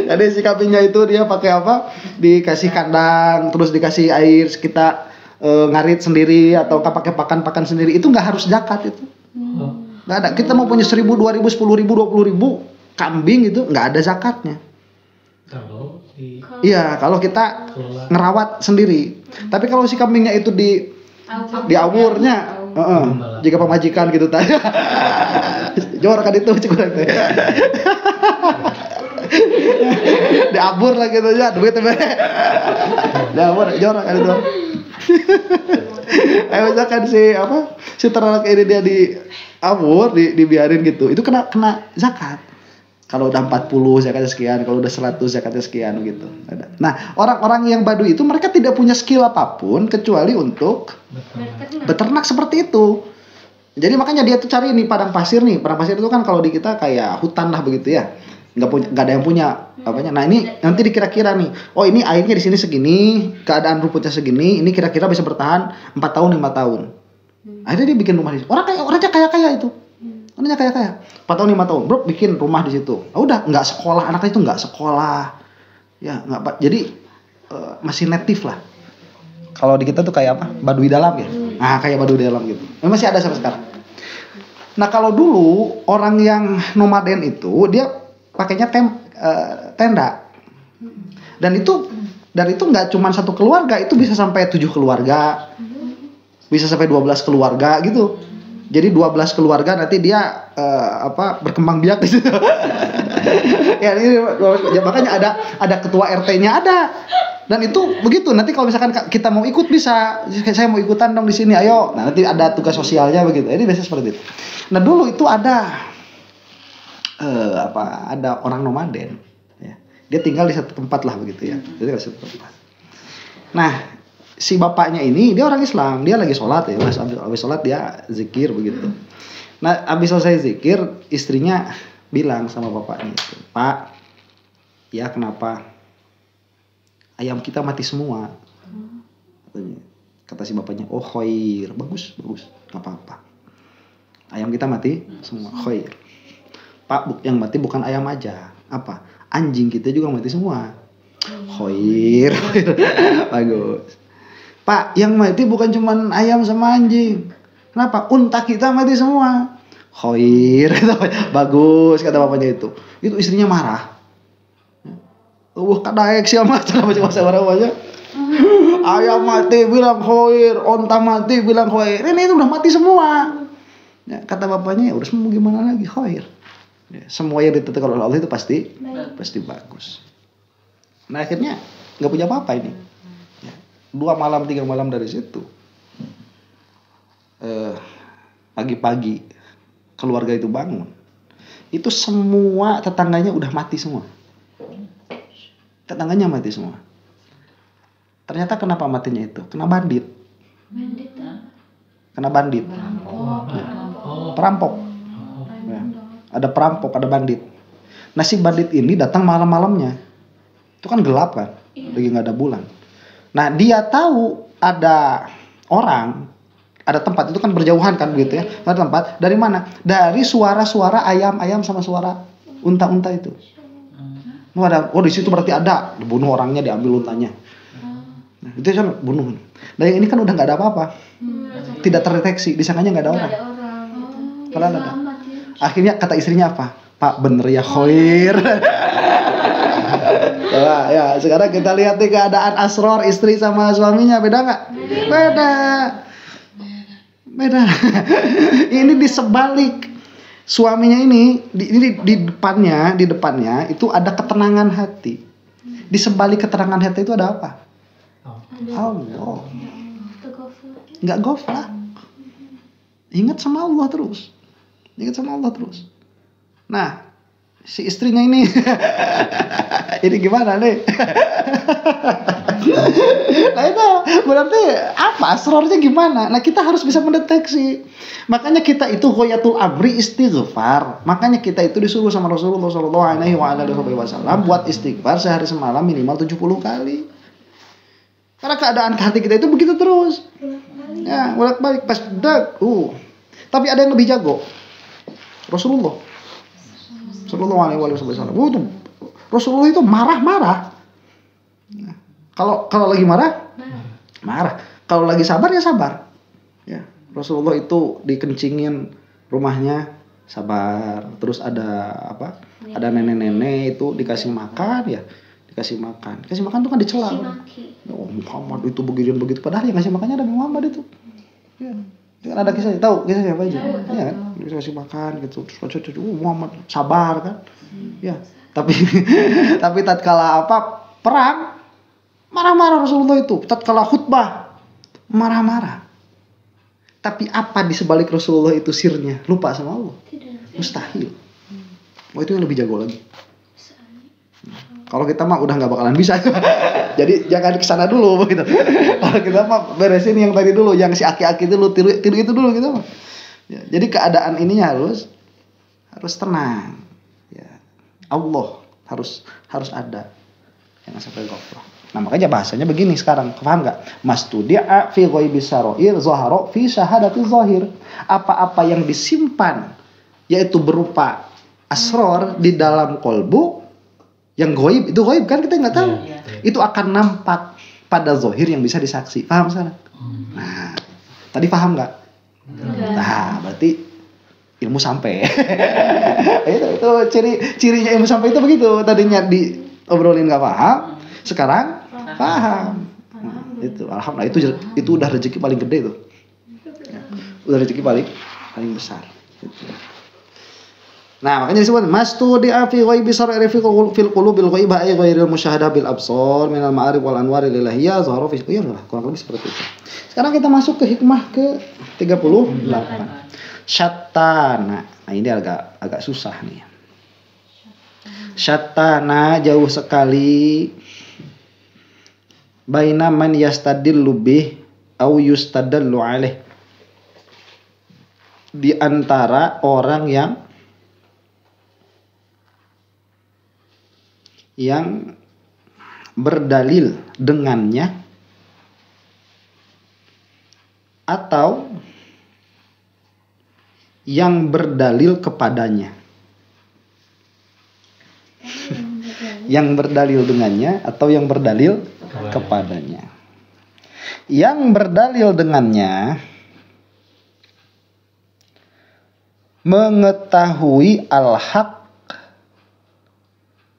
Jadi si kambingnya itu dia pakai apa? Dikasih kandang, terus dikasih air, kita ngarit sendiri atau pakai pakan sendiri. Itu nggak harus zakat itu. Nggak ada. Kita mau punya 1.000, 2.000, 10.000, 20.000 kambing itu nggak ada zakatnya. Iya, kalau kita ngerawat sendiri. Tapi kalau si kambingnya itu diawurnya, jika pemajikan gitu tanya. Jor kan itu cukup. Diabur lah gitu aja, duit be. Diabur, jor kan itu. Misalkan si ternak ini dia diabur, dibiarin gitu. Itu kena zakat. Kalau udah 40 zakatnya sekian, kalau udah 100 zakatnya sekian gitu. Nah, orang-orang yang Baduy itu mereka tidak punya skill apapun kecuali untuk beternak seperti itu. Jadi makanya dia tuh cari nih padang pasir nih. Padang pasir itu kan kalau di kita kayak hutan lah begitu ya. nggak ada yang punya apanya. Nah ini nanti dikira-kira nih, oh ini airnya di sini segini, keadaan rumputnya segini, ini kira-kira bisa bertahan 4 tahun 5 tahun. Akhirnya dia bikin rumah di situ. Orangnya kaya itu, orangnya kaya 4 tahun 5 tahun, bro bikin rumah di situ. Udah nggak sekolah, anaknya itu nggak sekolah, ya nggak, jadi masih native lah. Kalau di kita tuh kayak apa? Baduy dalam ya. Nah kayak Baduy dalam gitu. Masih ada sampai sekarang. Nah kalau dulu orang yang nomaden itu dia pakainya tenda, dan itu nggak cuma satu keluarga, itu bisa sampai 7 keluarga, bisa sampai 12 keluarga gitu. Jadi 12 keluarga nanti dia berkembang biak di situ. Ya, makanya ada ketua RT-nya ada. Dan itu begitu, nanti kalau misalkan kita mau ikut bisa, saya mau ikutan dong di sini, ayo. Nah nanti ada tugas sosialnya begitu. Ini biasanya seperti itu. Nah dulu itu ada ada orang nomaden, ya. Dia tinggal di satu tempat lah begitu ya. Jadi di satu tempat. Nah si bapaknya ini dia orang Islam, dia lagi sholat ya, habis sholat dia zikir begitu. Nah habis selesai zikir, istrinya bilang sama bapaknya itu, Pak, ya kenapa ayam kita mati semua? Kata si bapaknya, oh khair, bagus, nggak apa-apa. Ayam kita mati semua, khair. Pak, yang mati bukan ayam aja, apa? Anjing kita juga mati semua, khair. Bagus. Pak, yang mati bukan cuma ayam sama anjing. Kenapa? Unta kita mati semua, khair. Bagus, kata bapaknya itu. Itu istrinya marah. Kadaek siapa macam bahasa ayam mati bilang khair, onta mati bilang khair. Ini itu udah mati semua. Ya, kata bapaknya, ya udah semua gimana lagi, khair. Ya, semua yang ditentukan oleh Allah itu pasti bagus. Nah akhirnya nggak punya apa-apa ini. Ya, 2 malam 3 malam dari situ. Pagi-pagi keluarga itu bangun. Itu semua tetangganya udah mati semua. Tetangganya mati semua. Ternyata kenapa matinya itu? Kena bandit. Kena bandit. Perampok. Ya. Ada perampok, ada bandit. Nah si bandit ini datang malam-malamnya. Itu kan gelap kan, lagi nggak ada bulan. Nah dia tahu ada orang, ada tempat, itu kan berjauhan kan begitu ya. Ada tempat, dari mana? Dari suara-suara ayam-ayam sama suara unta-unta itu. Di situ berarti ada, dibunuh orangnya, diambil untanya. Nah, itu kan bunuh. Nah yang ini kan udah nggak ada apa-apa, tidak terdeteksi, disangkanya nggak ada orang. Padahal ada. Akhirnya kata istrinya apa? Pak bener ya khair. Nah, ya sekarang kita lihat nih keadaan Asror istri sama suaminya, beda nggak? Beda. Ini di sebalik. Suaminya ini di depannya itu ada ketenangan hati. Di sebalik ketenangan hati itu ada apa? Allah. Nggak goflah. Ingat sama Allah terus. Nah, si istrinya ini ini gimana nih? Nah itu berarti apa? Asrornya gimana? Nah kita harus bisa mendeteksi. Makanya kita itu ghayatul amri istighfar. Makanya kita itu disuruh sama Rasulullah SAW buat istighfar sehari semalam minimal 70 kali. Karena keadaan hati kita itu begitu terus. Ya, bolak-balik pas dak. Tapi ada yang lebih jago. Rasulullah Sallallahu Alaihi Wasallam. Rasulullah itu marah-marah. Kalau lagi marah. Kalau lagi sabar ya sabar. Ya, Rasulullah itu dikencingin rumahnya sabar. Terus ada apa? Ada nenek-nenek itu dikasih makan ya. Dikasih makan tuh kan dicela. Oh, Muhammad itu begini begitu, padahal yang ngasih makannya ada Muhammad itu. Ya. Kan ada kisahnya, tahu kisahnya apa aja? Ya kan, dikasih makan gitu. Terus Muhammad sabar kan? Ya. Tapi tatkala perang marah-marah Rasulullah itu. Tatkala khutbah marah-marah. Tapi apa di sebalik Rasulullah itu sirnya? Lupa sama Allah? Mustahil. Itu yang lebih jago lagi. Kalau kita mah udah nggak bakalan bisa. Jadi jangan kesana dulu begitu. Kalau kita mah beresin yang tadi dulu, yang si aki-aki dulu, tiru itu dulu gitu mah. Ya, jadi keadaan ininya harus tenang. Ya. Allah harus ada. Jangan sampai ghaflah. Nah, makanya bahasanya begini sekarang, paham nggak? Mastudi'a fi ghaibis sarair zahara fi syahadati zahir. Apa-apa yang disimpan yaitu berupa asror di dalam kolbu yang ghaib, itu ghaib kan kita nggak tahu. Itu akan nampak pada zahir yang bisa disaksi. Paham sekarang? Nah, tadi paham nggak? Nah, berarti ilmu sampai. itu cirinya ilmu sampai itu begitu. Tadinya diobrolin nggak paham, sekarang paham. Itu alhamdulillah, itu udah rezeki paling gede tuh. Udah rezeki paling besar. Gitu. Nah, makanya disebut mastudi'a fi ghaibi sar'i fil qulubil ghaibah ay ghairil musyahadah bil absar minal ma'arif wal anwaril ilahiyah zahara fi kurang lebih seperti itu. Sekarang kita masuk ke hikmah ke 38. Syattana. Nah, ini agak susah nih. Syattana jauh sekali baina man yastadillu bih au yustadallu alaih, di antara orang yang berdalil dengannya atau yang berdalil kepadanya. Yang berdalil dengannya atau yang berdalil kepadanya. Yang berdalil dengannya mengetahui al-haq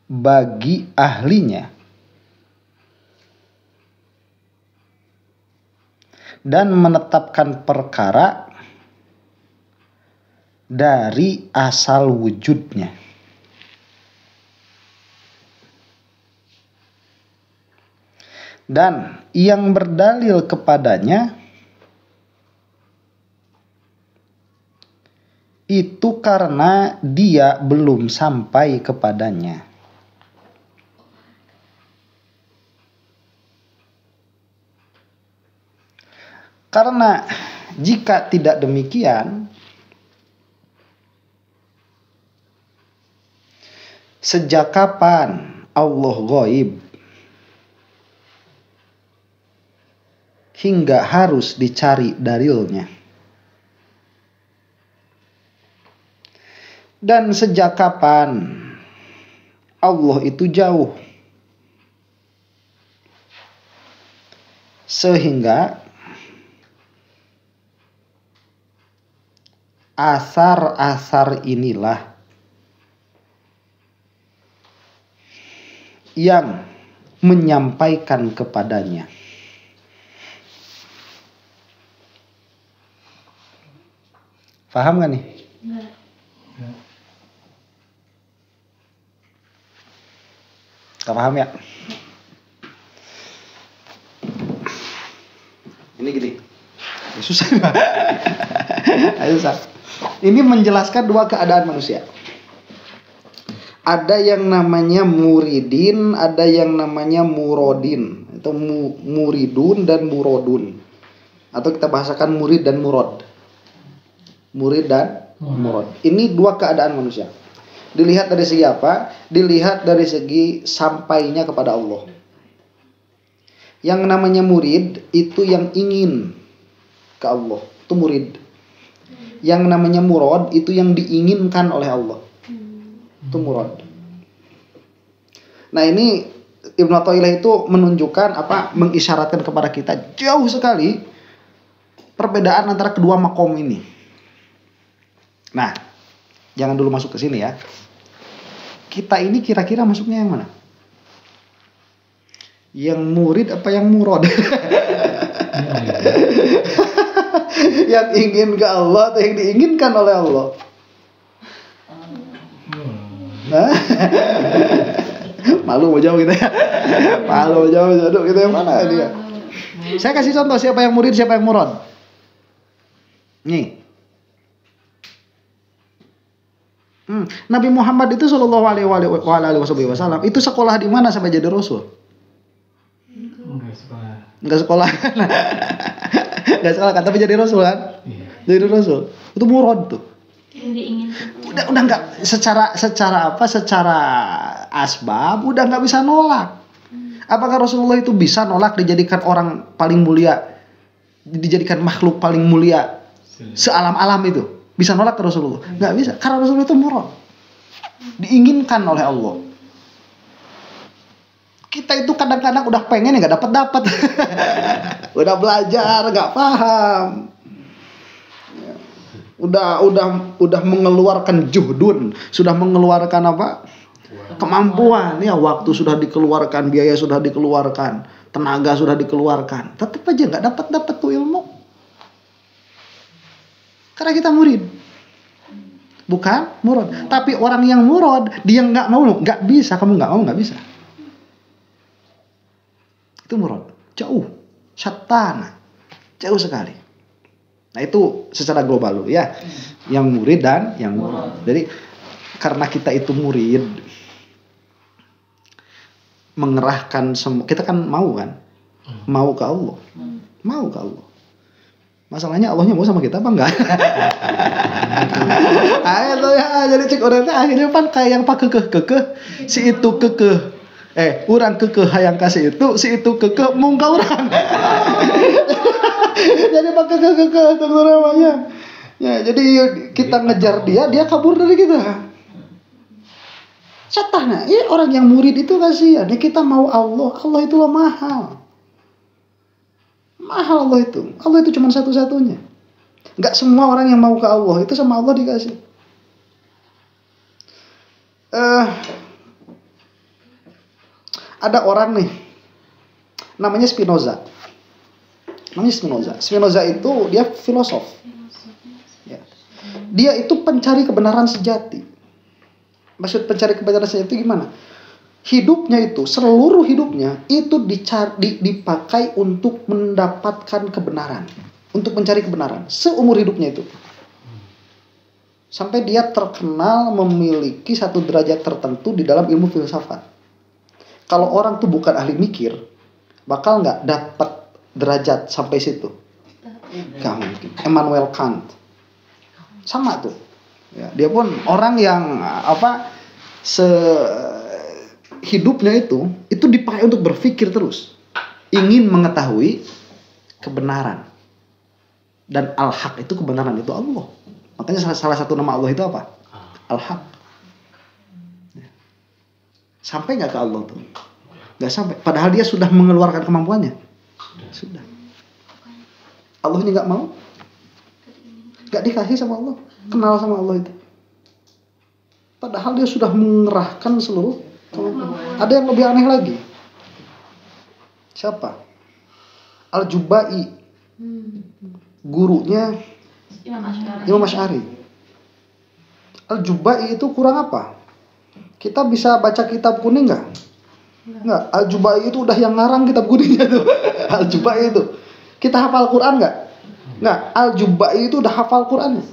bagi ahlinya dan menetapkan perkara dari asal wujudnya. Dan yang berdalil kepadanya itu karena dia belum sampai kepadanya. Karena jika tidak demikian, sejak kapan Allah ghaib hingga harus dicari dalilnya? Dan sejak kapan Allah itu jauh sehingga asar-asar inilah yang menyampaikan kepadanya. Paham gak nih? Gak paham ya? Ini gini. Susah. Susah. Ini menjelaskan dua keadaan manusia. Ada yang namanya muridin, ada yang namanya murodin. Itu muridun dan murodun. Atau kita bahasakan murid dan murod. Murid dan murod. Ini dua keadaan manusia. Dilihat dari segi apa? Dilihat dari segi sampainya kepada Allah. Yang namanya murid itu yang ingin ke Allah, itu murid. Yang namanya murad itu yang diinginkan oleh Allah, itu murad. Nah, ini Ibnu Athaillah itu menunjukkan apa? Mengisyaratkan kepada kita jauh sekali perbedaan antara kedua makom ini. Nah, jangan dulu masuk ke sini ya. Kita ini kira-kira masuknya yang mana? Yang murid apa yang murad? Yang ingin ke Allah atau yang diinginkan oleh Allah? Malu mau jauh kita ya. Malu mau jauh kita yang mana dia? Saya kasih contoh siapa yang murid, siapa yang murad. Nih. Nabi Muhammad itu sallallahu alaihi wasallam itu sekolah di mana sampai jadi rasul? Enggak sekolah. Enggak sekolah kan, tapi jadi rasul kan? Iya. Jadi rasul. Itu murad tuh. Yang diinginkan. Udah nggak secara asbab udah nggak bisa nolak. Apakah Rasulullah itu bisa nolak dijadikan orang paling mulia, dijadikan makhluk paling mulia sealam-alam itu? Bisa nolak ke Rasulullah? Nggak bisa, karena Rasulullah itu murad, diinginkan oleh Allah. Kita itu kadang-kadang udah pengen ya nggak dapat. Udah belajar nggak paham. Udah mengeluarkan juhdun, sudah mengeluarkan apa? Kemampuan. Ya, waktu sudah dikeluarkan, biaya sudah dikeluarkan, tenaga sudah dikeluarkan. Tetap aja nggak dapat tuh ilmu. Karena kita murid. Bukan murad. Tapi orang yang murad, dia nggak mau, nggak bisa. Kamu nggak mau, nggak bisa. Itu murad. Jauh. Syatana. Jauh sekali. Nah itu secara global loh ya. Yang murid dan yang murad. Jadi karena kita itu murid, mengerahkan semua, kita kan mau kan? Mau ke Allah. Mau ke Allah. Masalahnya Allahnya mau sama kita apa enggak? Ayo ya, jadi cek orangnya akhirnya kan kayak yang pak kekeh, si itu kekeh. Urang kekeh hayang kasih itu, si itu kekeh mungka urang. Jadi pak kekeh itu namanya. Ya, jadi kita ngejar dia kabur dari kita. Syatana, ini orang yang murid itu kasihan. Ya kita mau Allah itu loh mahal. Mahal Allah itu cuma satu-satunya. Enggak semua orang yang mau ke Allah itu sama Allah dikasih. Ada orang nih, namanya Spinoza. Spinoza itu dia filosof. Ya. Dia itu pencari kebenaran sejati. Maksud pencari kebenaran sejati gimana? Hidupnya itu, seluruh hidupnya itu dipakai untuk mendapatkan kebenaran, untuk mencari kebenaran seumur hidupnya itu. Sampai dia terkenal memiliki satu derajat tertentu di dalam ilmu filsafat. Kalau orang tuh bukan ahli mikir, bakal nggak dapat derajat sampai situ. Gak mungkin. Immanuel Kant, sama tuh. Ya, dia pun orang yang hidupnya itu dipakai untuk berpikir terus, ingin mengetahui kebenaran. Dan al-haq itu kebenaran itu Allah. Makanya salah satu nama Allah itu apa? Al-haq. Sampai nggak ke Allah tuh? Nggak sampai. Padahal dia sudah mengeluarkan kemampuannya. Sudah. Allah ini nggak mau. Nggak dikasih sama Allah. Kenal sama Allah itu. Padahal dia sudah mengerahkan seluruh kemampuan. Ada yang lebih aneh lagi. Siapa? Al-Jubai. Gurunya Imam Asy'ari. Al-Jubai itu kurang apa? Kita bisa baca kitab kuning nggak? Nggak. Al-Jubai itu udah yang ngarang kitab kuningnya tuh. Al-Jubai itu. Kita hafal Quran nggak? Nggak. Al-Jubai itu udah hafal Qurannya.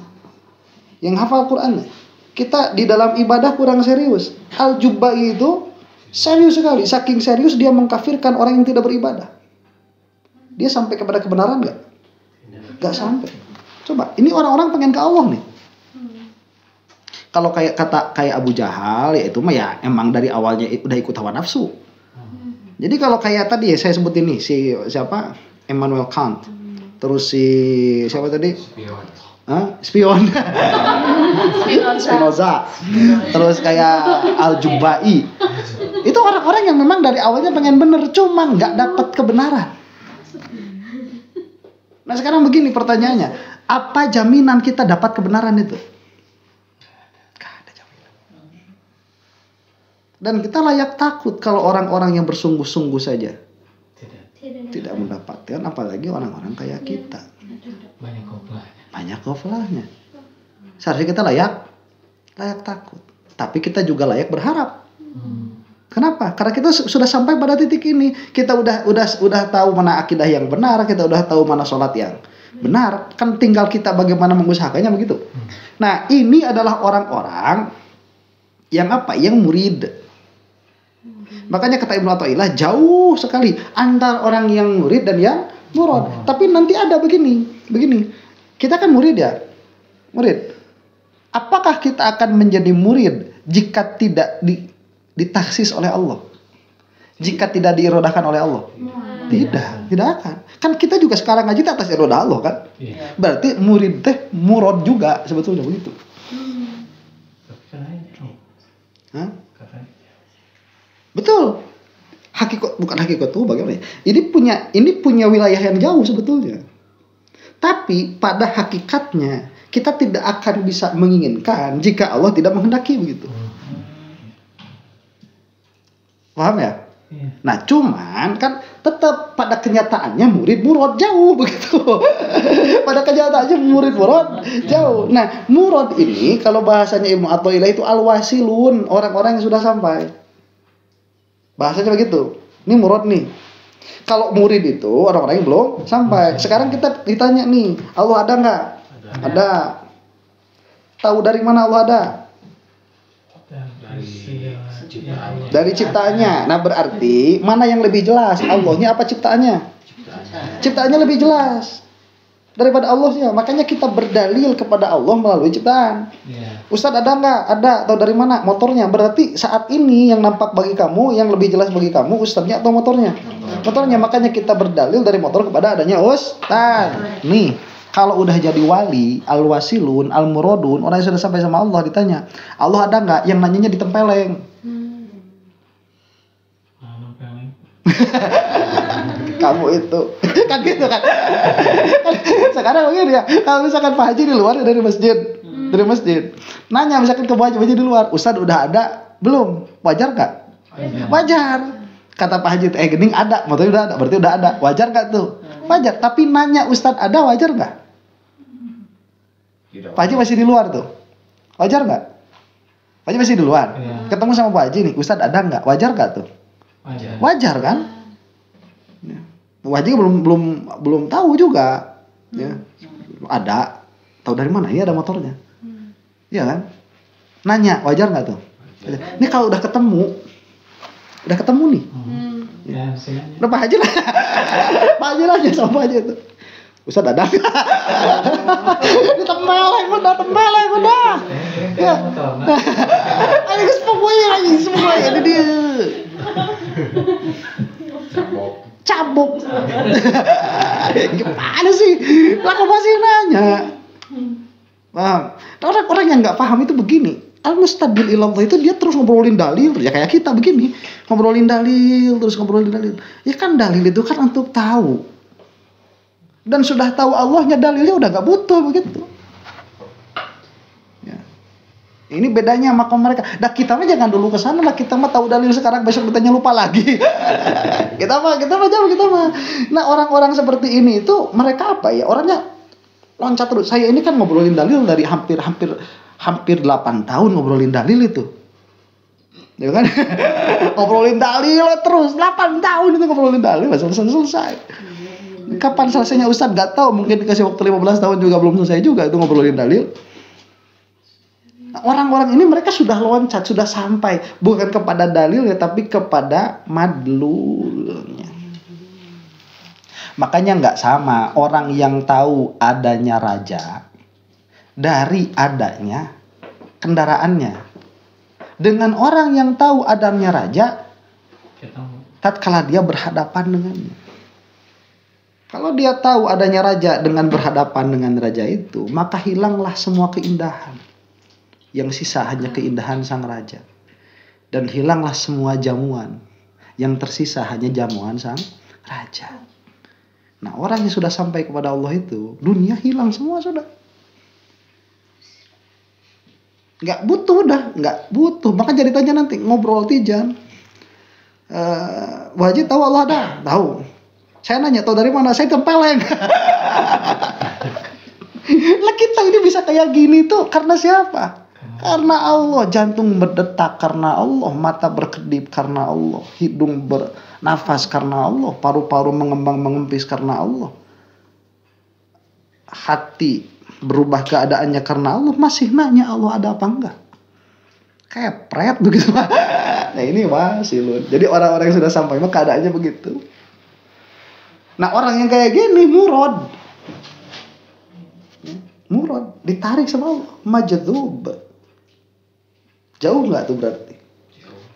Yang hafal Qurannya. Kita di dalam ibadah kurang serius. Al-Jubai itu serius sekali. Saking serius dia mengkafirkan orang yang tidak beribadah. Dia sampai kepada kebenaran nggak? Nggak sampai. Coba. Ini orang-orang pengen ke Allah nih. Kalau kayak Abu Jahal, ya itu mah ya emang dari awalnya udah ikut hawa nafsu. Jadi kalau kayak tadi ya saya sebutin nih siapa? Immanuel Kant. Terus siapa tadi? Spion. Spinoza. Terus kayak Al-Jubai. Itu orang-orang yang memang dari awalnya pengen bener, cuman nggak dapat kebenaran. Nah sekarang begini pertanyaannya, apa jaminan kita dapat kebenaran itu? Dan kita layak takut kalau orang-orang yang bersungguh-sungguh saja tidak mendapatkan, apalagi orang-orang kayak kita. Banyak goflahnya. Seharusnya kita layak takut. Tapi kita juga layak berharap. Kenapa? Karena kita sudah sampai pada titik ini. Kita udah tahu mana akidah yang benar, kita udah tahu mana sholat yang benar. Kan tinggal kita bagaimana mengusahakannya begitu. Nah, ini adalah orang-orang yang apa? Yang murid. Makanya kata Ibnu Athaillah jauh sekali antara orang yang murid dan yang murad. Tapi nanti ada begini. Kita kan murid ya. Murid. Apakah kita akan menjadi murid jika tidak ditaksis oleh Allah? Jika tidak diirodahkan oleh Allah? Tidak akan. Kan kita juga sekarang aja atas irodah Allah kan? Iya. Berarti murid teh murad juga sebetulnya begitu. Tapi katanya, Hah? katanya. Betul. Bukan hakikat tuh bagaimana? Ini punya wilayah yang jauh sebetulnya. Tapi pada hakikatnya kita tidak akan bisa menginginkan jika Allah tidak menghendaki begitu. Paham ya? Iya. Nah, cuman kan tetap pada kenyataannya murid murad jauh begitu. Pada kenyataannya murid murad jauh. Nah, murad ini kalau bahasanya Ibnu Athaillah itu al-wasilun, orang-orang yang sudah sampai. Bahasanya begitu. Ini murad nih. Kalau murid itu orang-orang yang belum sampai. Sekarang kita ditanya nih, Allah ada nggak? Ada. Tahu dari mana Allah ada? Dari ciptaannya. Nah, berarti mana yang lebih jelas? Allahnya apa ciptaannya? Ciptaannya lebih jelas daripada Allahnya. Makanya kita berdalil kepada Allah melalui ciptaan. Ustadz ada nggak? Ada. Tahu dari mana? Motornya. Berarti saat ini yang nampak bagi kamu, yang lebih jelas bagi kamu, ustadznya atau motornya? Motornya. Makanya kita berdalil dari motor kepada adanya ustadz. Nih, kalau udah jadi wali, al-wasilun, al-muradun, orang yang sudah sampai sama Allah ditanya, Allah ada nggak? Yang nanyanya ditempeleng. Kamu itu kan gitu kan. Sekarang begini ya, kalau misalkan Pak Haji di luar dari masjid, nanya misalkan ke Pak Haji di luar, Ustadz udah ada belum? Wajar nggak? Wajar. Kata Pak Haji, gening ada, motornya udah ada, berarti udah ada. Wajar nggak tuh? Wajar. Tapi nanya Ustadz ada, wajar nggak? Pak Haji masih di luar tuh, wajar nggak? Pak Haji masih di luar, ketemu sama Pak Haji nih, Ustadz ada nggak? Wajar nggak tuh? Wajar kan? Wajib belum tahu juga, ya. Ada, tahu dari mana? Ini ada motornya, iya kan? Nanya, wajar nggak tuh? Ini kalau udah ketemu nih, udah Pak Haji lah, Pak Haji aja sama Pak Haji itu. Ustaz ada nggak? Ini tembeleng udah. Ya, ini semuanya ini dia. Cabuk. Gimana sih? Lah kok masih nanya? Paham? Orang-orang yang nggak paham itu begini. Al-mustadil ilallah itu dia terus ngobrolin dalil, ya kayak kita begini, ngobrolin dalil. Ya kan dalil itu kan untuk tahu. Dan sudah tahu Allahnya, dalilnya udah nggak butuh begitu. Ini bedanya sama mereka. Nah, kita mah jangan dulu ke sana lah. Kita mah tahu dalil sekarang, besok ditanya lupa lagi. kita mah jauh. Nah, orang-orang seperti ini itu mereka apa ya? Orangnya loncat terus. Saya ini kan ngobrolin dalil dari hampir 8 tahun ngobrolin dalil itu. Ya kan? Ngobrolin dalil terus 8 tahun itu ngobrolin dalil, selesai. Kapan selesainya Ustaz? Gak tahu, mungkin dikasih waktu 15 tahun juga belum selesai juga itu ngobrolin dalil. Orang-orang ini mereka sudah loncat, sudah sampai bukan kepada dalilnya tapi kepada madlulnya. Makanya nggak sama orang yang tahu adanya raja dari adanya kendaraannya dengan orang yang tahu adanya raja tatkala dia berhadapan dengannya. Kalau dia tahu adanya raja dengan berhadapan dengan raja itu, maka hilanglah semua keindahan. Yang sisa hanya keindahan sang raja. Dan hilanglah semua jamuan. Yang tersisa hanya jamuan sang raja. Nah, orang yang sudah sampai kepada Allah itu, dunia hilang semua sudah. Gak butuh. Maka jadi tanya nanti, ngobrol tijan. Wajib tahu Allah ada? Tahu. Saya nanya, tahu dari mana? Saya tempeleng. Lah kita ini bisa kayak gini tuh karena siapa? Karena Allah. Jantung berdetak karena Allah, mata berkedip karena Allah, hidung bernafas karena Allah, paru-paru mengembang mengempis karena Allah, hati berubah keadaannya karena Allah. Masih nanya Allah ada apa enggak? Kepret begitu. Nah ini masih loh. Jadi orang-orang yang sudah sampai mah keadaannya begitu. Nah orang yang kayak gini murad. murad, ditarik sama Allah. Majdzub. Jauh nggak tuh berarti?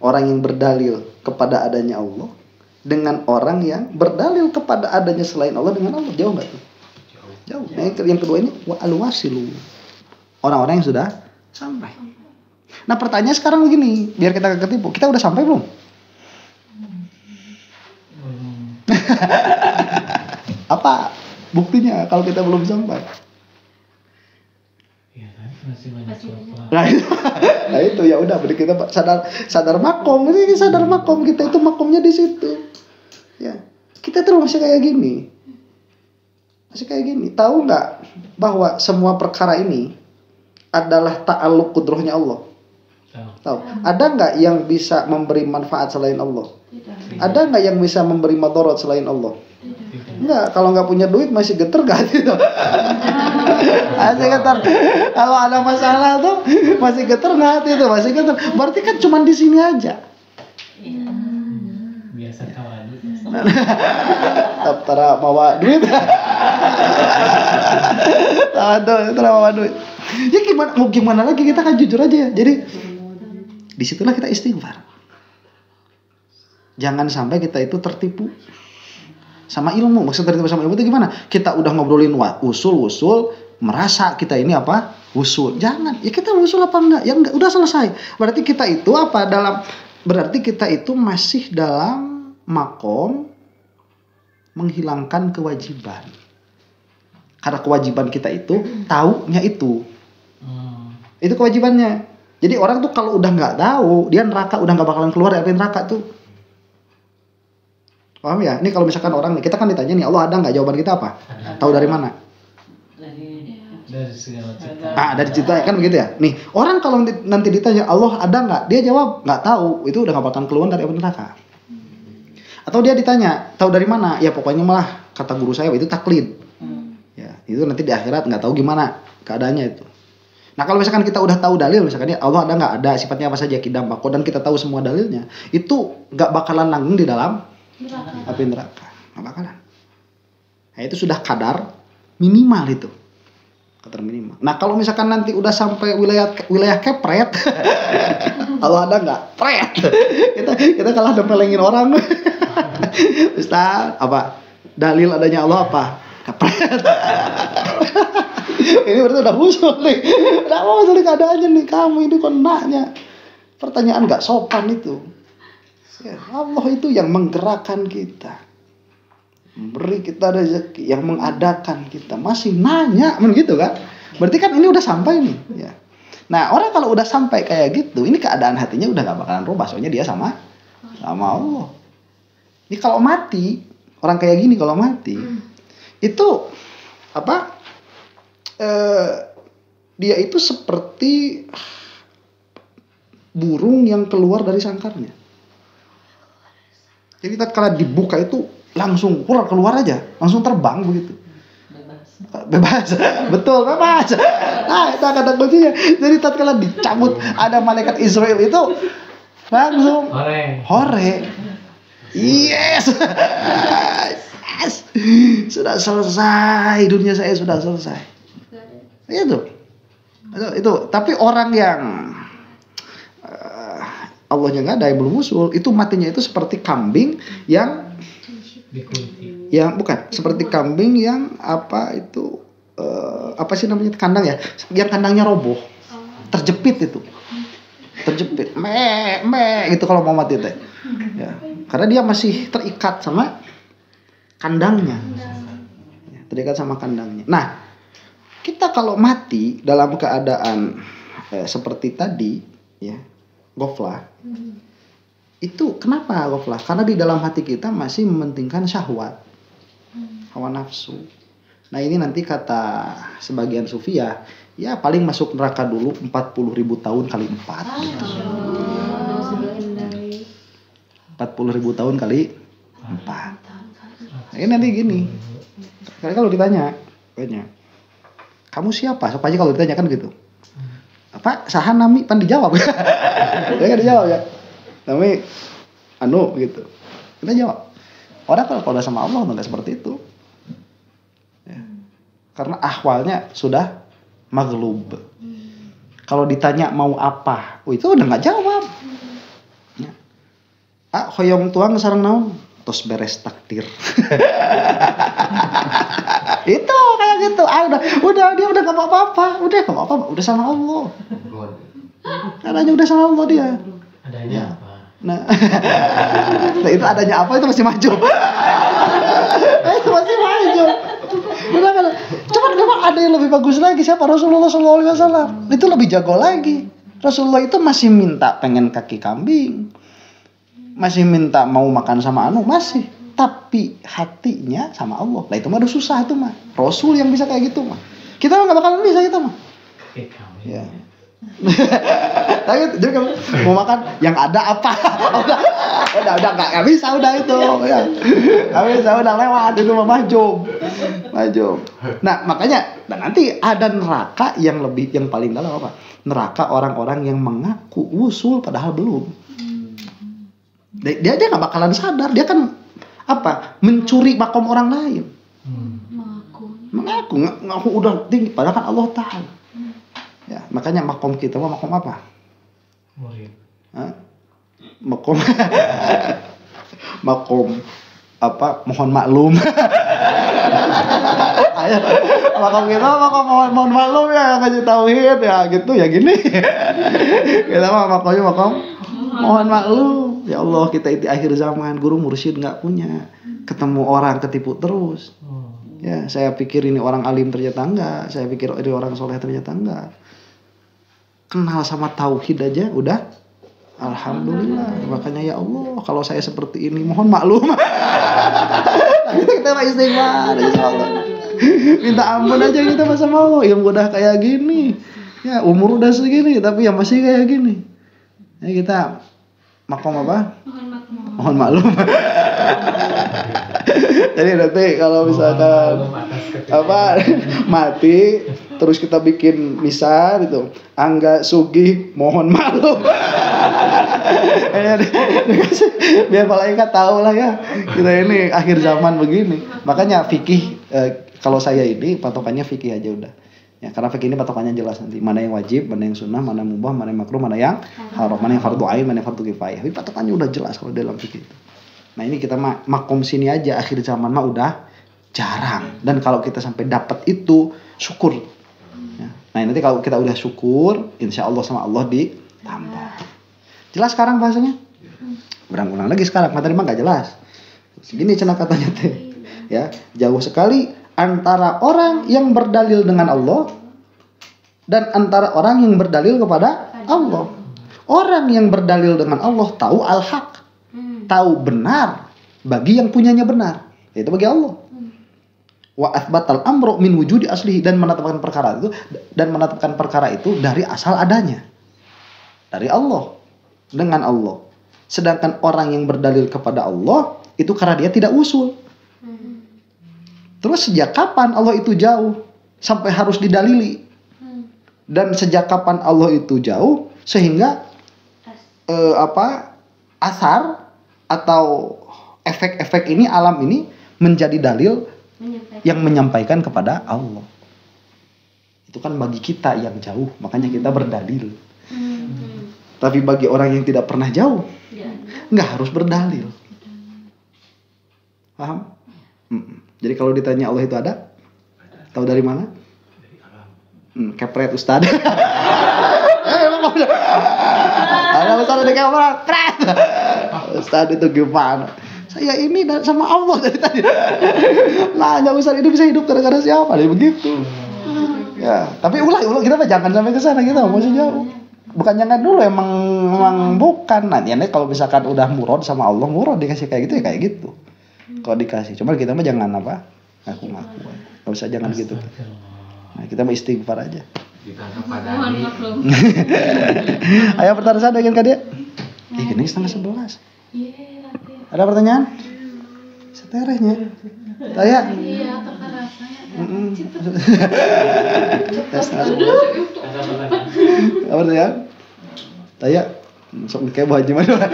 Orang yang berdalil kepada adanya Allah dengan orang yang berdalil kepada adanya selain Allah dengan Allah, jauh nggak tuh? Jauh. Nah, yang kedua ini wa al-wasilu. Orang-orang yang sudah sampai. Nah, pertanyaan sekarang begini, biar kita gak ketipu. Kita udah sampai belum? Apa buktinya kalau kita belum sampai? Ya kan masih banyak lupa. Nah itu ya udah, berarti kita sadar makom. Ini sadar makom kita itu makomnya di situ. Ya, kita terus masih kayak gini. Masih kayak gini. Tahu nggak bahwa semua perkara ini adalah ta'alluq kudrohnya Allah? Tahu. Ada nggak yang bisa memberi manfaat selain Allah? Ada nggak yang bisa memberi madarat selain Allah? Enggak, kalau nggak punya duit masih geter gak gitu. Masih geter. Kalau ada masalah tuh masih geter nggak itu, masih geter. Berarti kan cuma di sini aja. Biasa tawadu. Tara bawa duit. Tara bawa duit. Ya gimana lagi, kita kan jujur aja ya. Jadi disitulah kita istighfar. Jangan sampai kita itu tertipu sama ilmu. Maksud tertipu sama ilmu itu gimana? Kita udah ngobrolin usul, merasa kita ini apa? Usul. Jangan. Ya kita usul apa enggak? Ya enggak, udah selesai. Berarti kita itu apa? Berarti kita itu masih dalam makom menghilangkan kewajiban. Karena kewajiban kita itu taunya itu. Itu kewajibannya. Jadi orang tuh kalau udah nggak tahu, dia neraka udah nggak bakalan keluar dari neraka tuh. Paham ya? Ini kalau misalkan orang nih, kita kan ditanya nih, Allah ada nggak? Jawaban kita apa? Tahu dari mana? Dari segala ciptaan. Dari cipta kan begitu ya. Nih orang kalau nanti ditanya Allah ada nggak? Dia jawab nggak tahu. Itu udah nggak bakalan keluar dari neraka. Atau dia ditanya tahu dari mana? Ya pokoknya malah kata guru saya itu taklid. Ya itu nanti di akhirat nggak tahu gimana keadaannya itu. Nah kalau misalkan kita udah tahu dalil, misalkan ya Allah ada nggak? Ada, sifatnya apa saja, kidam, bako, dan kita tahu semua dalilnya, itu nggak bakalan nanggung di dalam api neraka, nggak bakalan. Nah itu sudah kadar minimal itu, kadar minimal. Nah kalau misalkan nanti udah sampai wilayah kepret, Allah ada nggak? Pret, kita kalah nempelengin orang. Ustaz, apa dalil adanya Allah apa? Kepret. Ini berarti udah usul nih. Udah usul nih keadaannya nih. Kamu ini kok nanya pertanyaan gak sopan itu. Ya, Allah itu yang menggerakkan kita, memberi kita rezeki, yang mengadakan kita. Masih nanya begitu kan? Berarti kan ini udah sampai nih ya. Nah orang kalau udah sampai kayak gitu, ini keadaan hatinya udah gak bakalan rubah. Soalnya dia sama Allah. Ini kalau mati, orang kayak gini kalau mati itu apa? Dia itu seperti burung yang keluar dari sangkarnya. Jadi tatkala dibuka itu langsung keluar aja, langsung terbang begitu. Bebas. Betul, bebas. Nah, itu kata kuncinya. Jadi tatkala dicabut ada malaikat Israel itu langsung hore. Yes. Yes. Sudah selesai, dunia saya sudah selesai. Itu tapi orang yang Allahnya nggak ada, yang belum usul, itu matinya itu seperti kambing yang bukan seperti kambing yang apa itu apa sih namanya, kandang ya, yang kandangnya roboh, terjepit itu, terjepit gitu kalau mau mati teh ya, karena dia masih terikat sama kandangnya, terikat sama kandangnya. Nah kita kalau mati dalam keadaan seperti tadi, ya, ghaflah. Itu kenapa ghaflah? Karena di dalam hati kita masih mementingkan syahwat, hawa nafsu. Nah ini nanti kata sebagian sufi ya paling masuk neraka dulu 40.000 tahun kali 4. 40.000 tahun kali 4. Nah, ini nanti gini. Kalau ditanya, kamu siapa? Siapa aja kalau ditanya kan gitu. Apa? Sahan nami pan dijawab. Ya kan dijawab ya. Nami gitu. Kita jawab. Orang kalau udah sama Allah enggak seperti itu. Ya. Karena ahwalnya sudah maghlub. Kalau ditanya mau apa, itu udah nggak jawab. Ya. Hoyong tuang sareng naon? Tos beres takdir. Itu kayak gitu. Udah dia udah nggak apa-apa, udah sama Allah. Adanya udah sama Allah dia. Adanya apa? Nah, itu adanya apa itu masih maju. Itu masih maju. Udah kan. Cuma memang ada yang lebih bagus lagi. Siapa? Rasulullah SAW. Itu lebih jago lagi. Rasulullah itu masih minta pengen kaki kambing. Masih minta mau makan sama masih. Tapi hatinya sama Allah. Nah itu mah udah susah itu mah. Rasul yang bisa kayak gitu mah. Kita mah gak bakalan bisa kita mah. Ya. Jadi kamu mau makan yang ada apa? udah nggak bisa udah itu ya. Nggak bisa udah lewat itu mah maju. Nah makanya dan nanti ada neraka yang paling dalam apa? Neraka orang-orang yang mengaku usul padahal belum. Dia nggak bakalan sadar dia kan apa? Mencuri makom orang lain. Mengaku udah tinggi padahal kan Allah tahu. Ya, makanya makom kita makom apa? Murid. Makom apa? Mohon maklum. Ayo, makom kita mohon maklum ya, kasih tauhid ya gitu ya gini. Kita makomnya mohon maklum. Ya Allah, kita itu akhir zaman, guru mursyid nggak punya. Ketemu orang ketipu terus. Ya, saya pikir ini orang alim ternyata enggak. Saya pikir ini orang soleh ternyata enggak. Kenal sama tauhid aja udah alhamdulillah. Makanya ya Allah kalau saya seperti ini mohon maklum. Kita istighfar insyaallah. Minta ampun aja kita sama Allah yang udah kayak gini. Ya umur udah segini tapi yang masih kayak gini. Ya kita makom apa? Mohon maklum. Jadi nanti kalau misalkan apa mati terus kita bikin misa gitu, Angga Sugih mohon maklum. Biar malaikat tahu lah ya kita ini akhir zaman begini. Makanya fikih kalau saya ini patokannya fikih aja udah. Ya, karena fikih ini patokannya jelas nanti mana yang wajib, mana yang sunnah, mana mubah, mana yang makruh, mana yang haram, mana yang fardu ain, mana yang fardu kifayah. Tapi patokannya udah jelas kalau dalam fikih itu. Nah ini kita makom sini aja akhir zaman mah udah jarang. Dan kalau kita sampai dapat itu syukur. Ya. Nah nanti kalau kita udah syukur, insya Allah sama Allah ditambah. Jelas sekarang bahasanya? Ulang-ulang lagi sekarang. Materi mah gak jelas. Segini cenah katanya teh. Ya jauh sekali antara orang yang berdalil dengan Allah dan antara orang yang berdalil kepada Allah. Orang yang berdalil dengan Allah tahu al-haq. Tahu benar bagi yang punyanya benar, yaitu bagi Allah. Wa athbatal amru min wujudi aslihi dan menetapkan perkara itu dari asal adanya. Dari Allah, dengan Allah. Sedangkan orang yang berdalil kepada Allah itu karena dia tidak usul. Terus sejak kapan Allah itu jauh sampai harus didalili? Dan sejak kapan Allah itu jauh sehingga asar atau efek-efek ini alam ini menjadi dalil yang menyampaikan kepada Allah. Itu kan bagi kita yang jauh, makanya kita berdalil. Tapi bagi orang yang tidak pernah jauh, nggak harus berdalil. Paham? Jadi kalau ditanya Allah itu ada, tahu dari mana? Kepret Ustad. Ada Ustad di kamera, pret. Ustad itu gimana? Saya ini sama Allah dari tadi. Nanya Ustad itu bisa hidup gara-gara siapa? Dia begitu. Ya, tapi ulah kita mah jangan sampai ke sana kita masih jauh. Bukan jangan dulu emang bukan. Nah, ini kalau misalkan udah murad sama Allah, murad dikasih kayak gitu ya kayak gitu. Kalau dikasih, cuma kita mah jangan apa? Ngaku-ngaku. Enggak usah jangan gitu. Nah, kita mah istighfar aja. Mohon maklum. Ayo pertanyaan saya dengan Kak Dia. Gini 10:30. Ada pertanyaan? Seterehnya. Tanya. Iya, terkerasanya. Apa pertanyaan? Tanya. Sok kayak Bu Haji mana?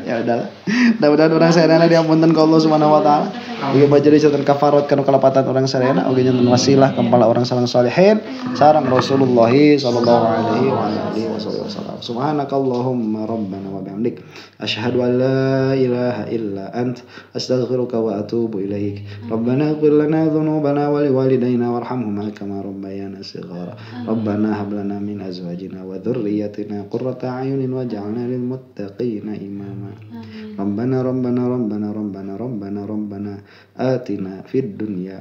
Ya udahlah. Mudah-mudahan orang sadayana diampunten ku Allah Subhanahu wa taala. Ieu bajari saten kafarat kana kalapatan orang sadayana oge nyanten wasilah kepala orang sareng salihin sareng Rasulullah sallallahu alaihi wa alihi wasallam. Subhanakallahumma rabbana wa bihamdik asyhadu an la ilaha illa ant astaghfiruka wa atubu ilaik. Rabbana ighfir lana dhunubana wa liwalidayna warhamhuma kama rabbayana shighara. Rabbana hab lana min azwajina wa dhurriyyatina qurrata a'yunin waj'alna lil muttaqina imama. Rabbana atina fid dunya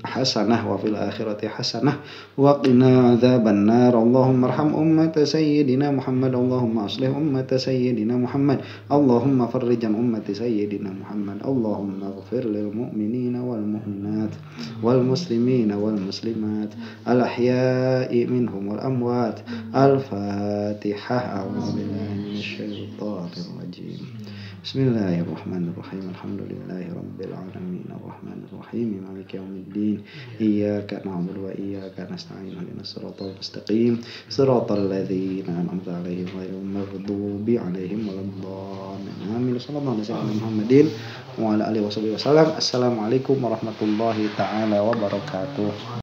hasanah wa fil akhirati hasanah wa qina adzabannar. Allahumma arham ummata sayyidina Muhammad. Allahumma aslih ummata sayyidina Muhammad. Allahumma farrijan ummati sayyidina Muhammad. Allahumma ighfir lil mu'minina wal mu'minat wal muslimina wal muslimat al ahya'i minhum wal amwat. Al-Fatihah. A'udzu billahi minasy syaithanir rajim. Bismillahirrahmanirrahim. Alhamdulillahi rabbil alamin. Arrahmanir rahim. Maliki yaumiddin. Iyyaka na'budu wa iyyaka nasta'in. Ihdinas siratal mustaqim. Siratal ladzina an'amta 'alaihim ghairil maghdubi 'alaihim waladdallin. Amin. Sallallahu alaihi wasallam Muhammadin wa ala alihi wasallam. Assalamualaikum warahmatullahi taala wabarakatuh.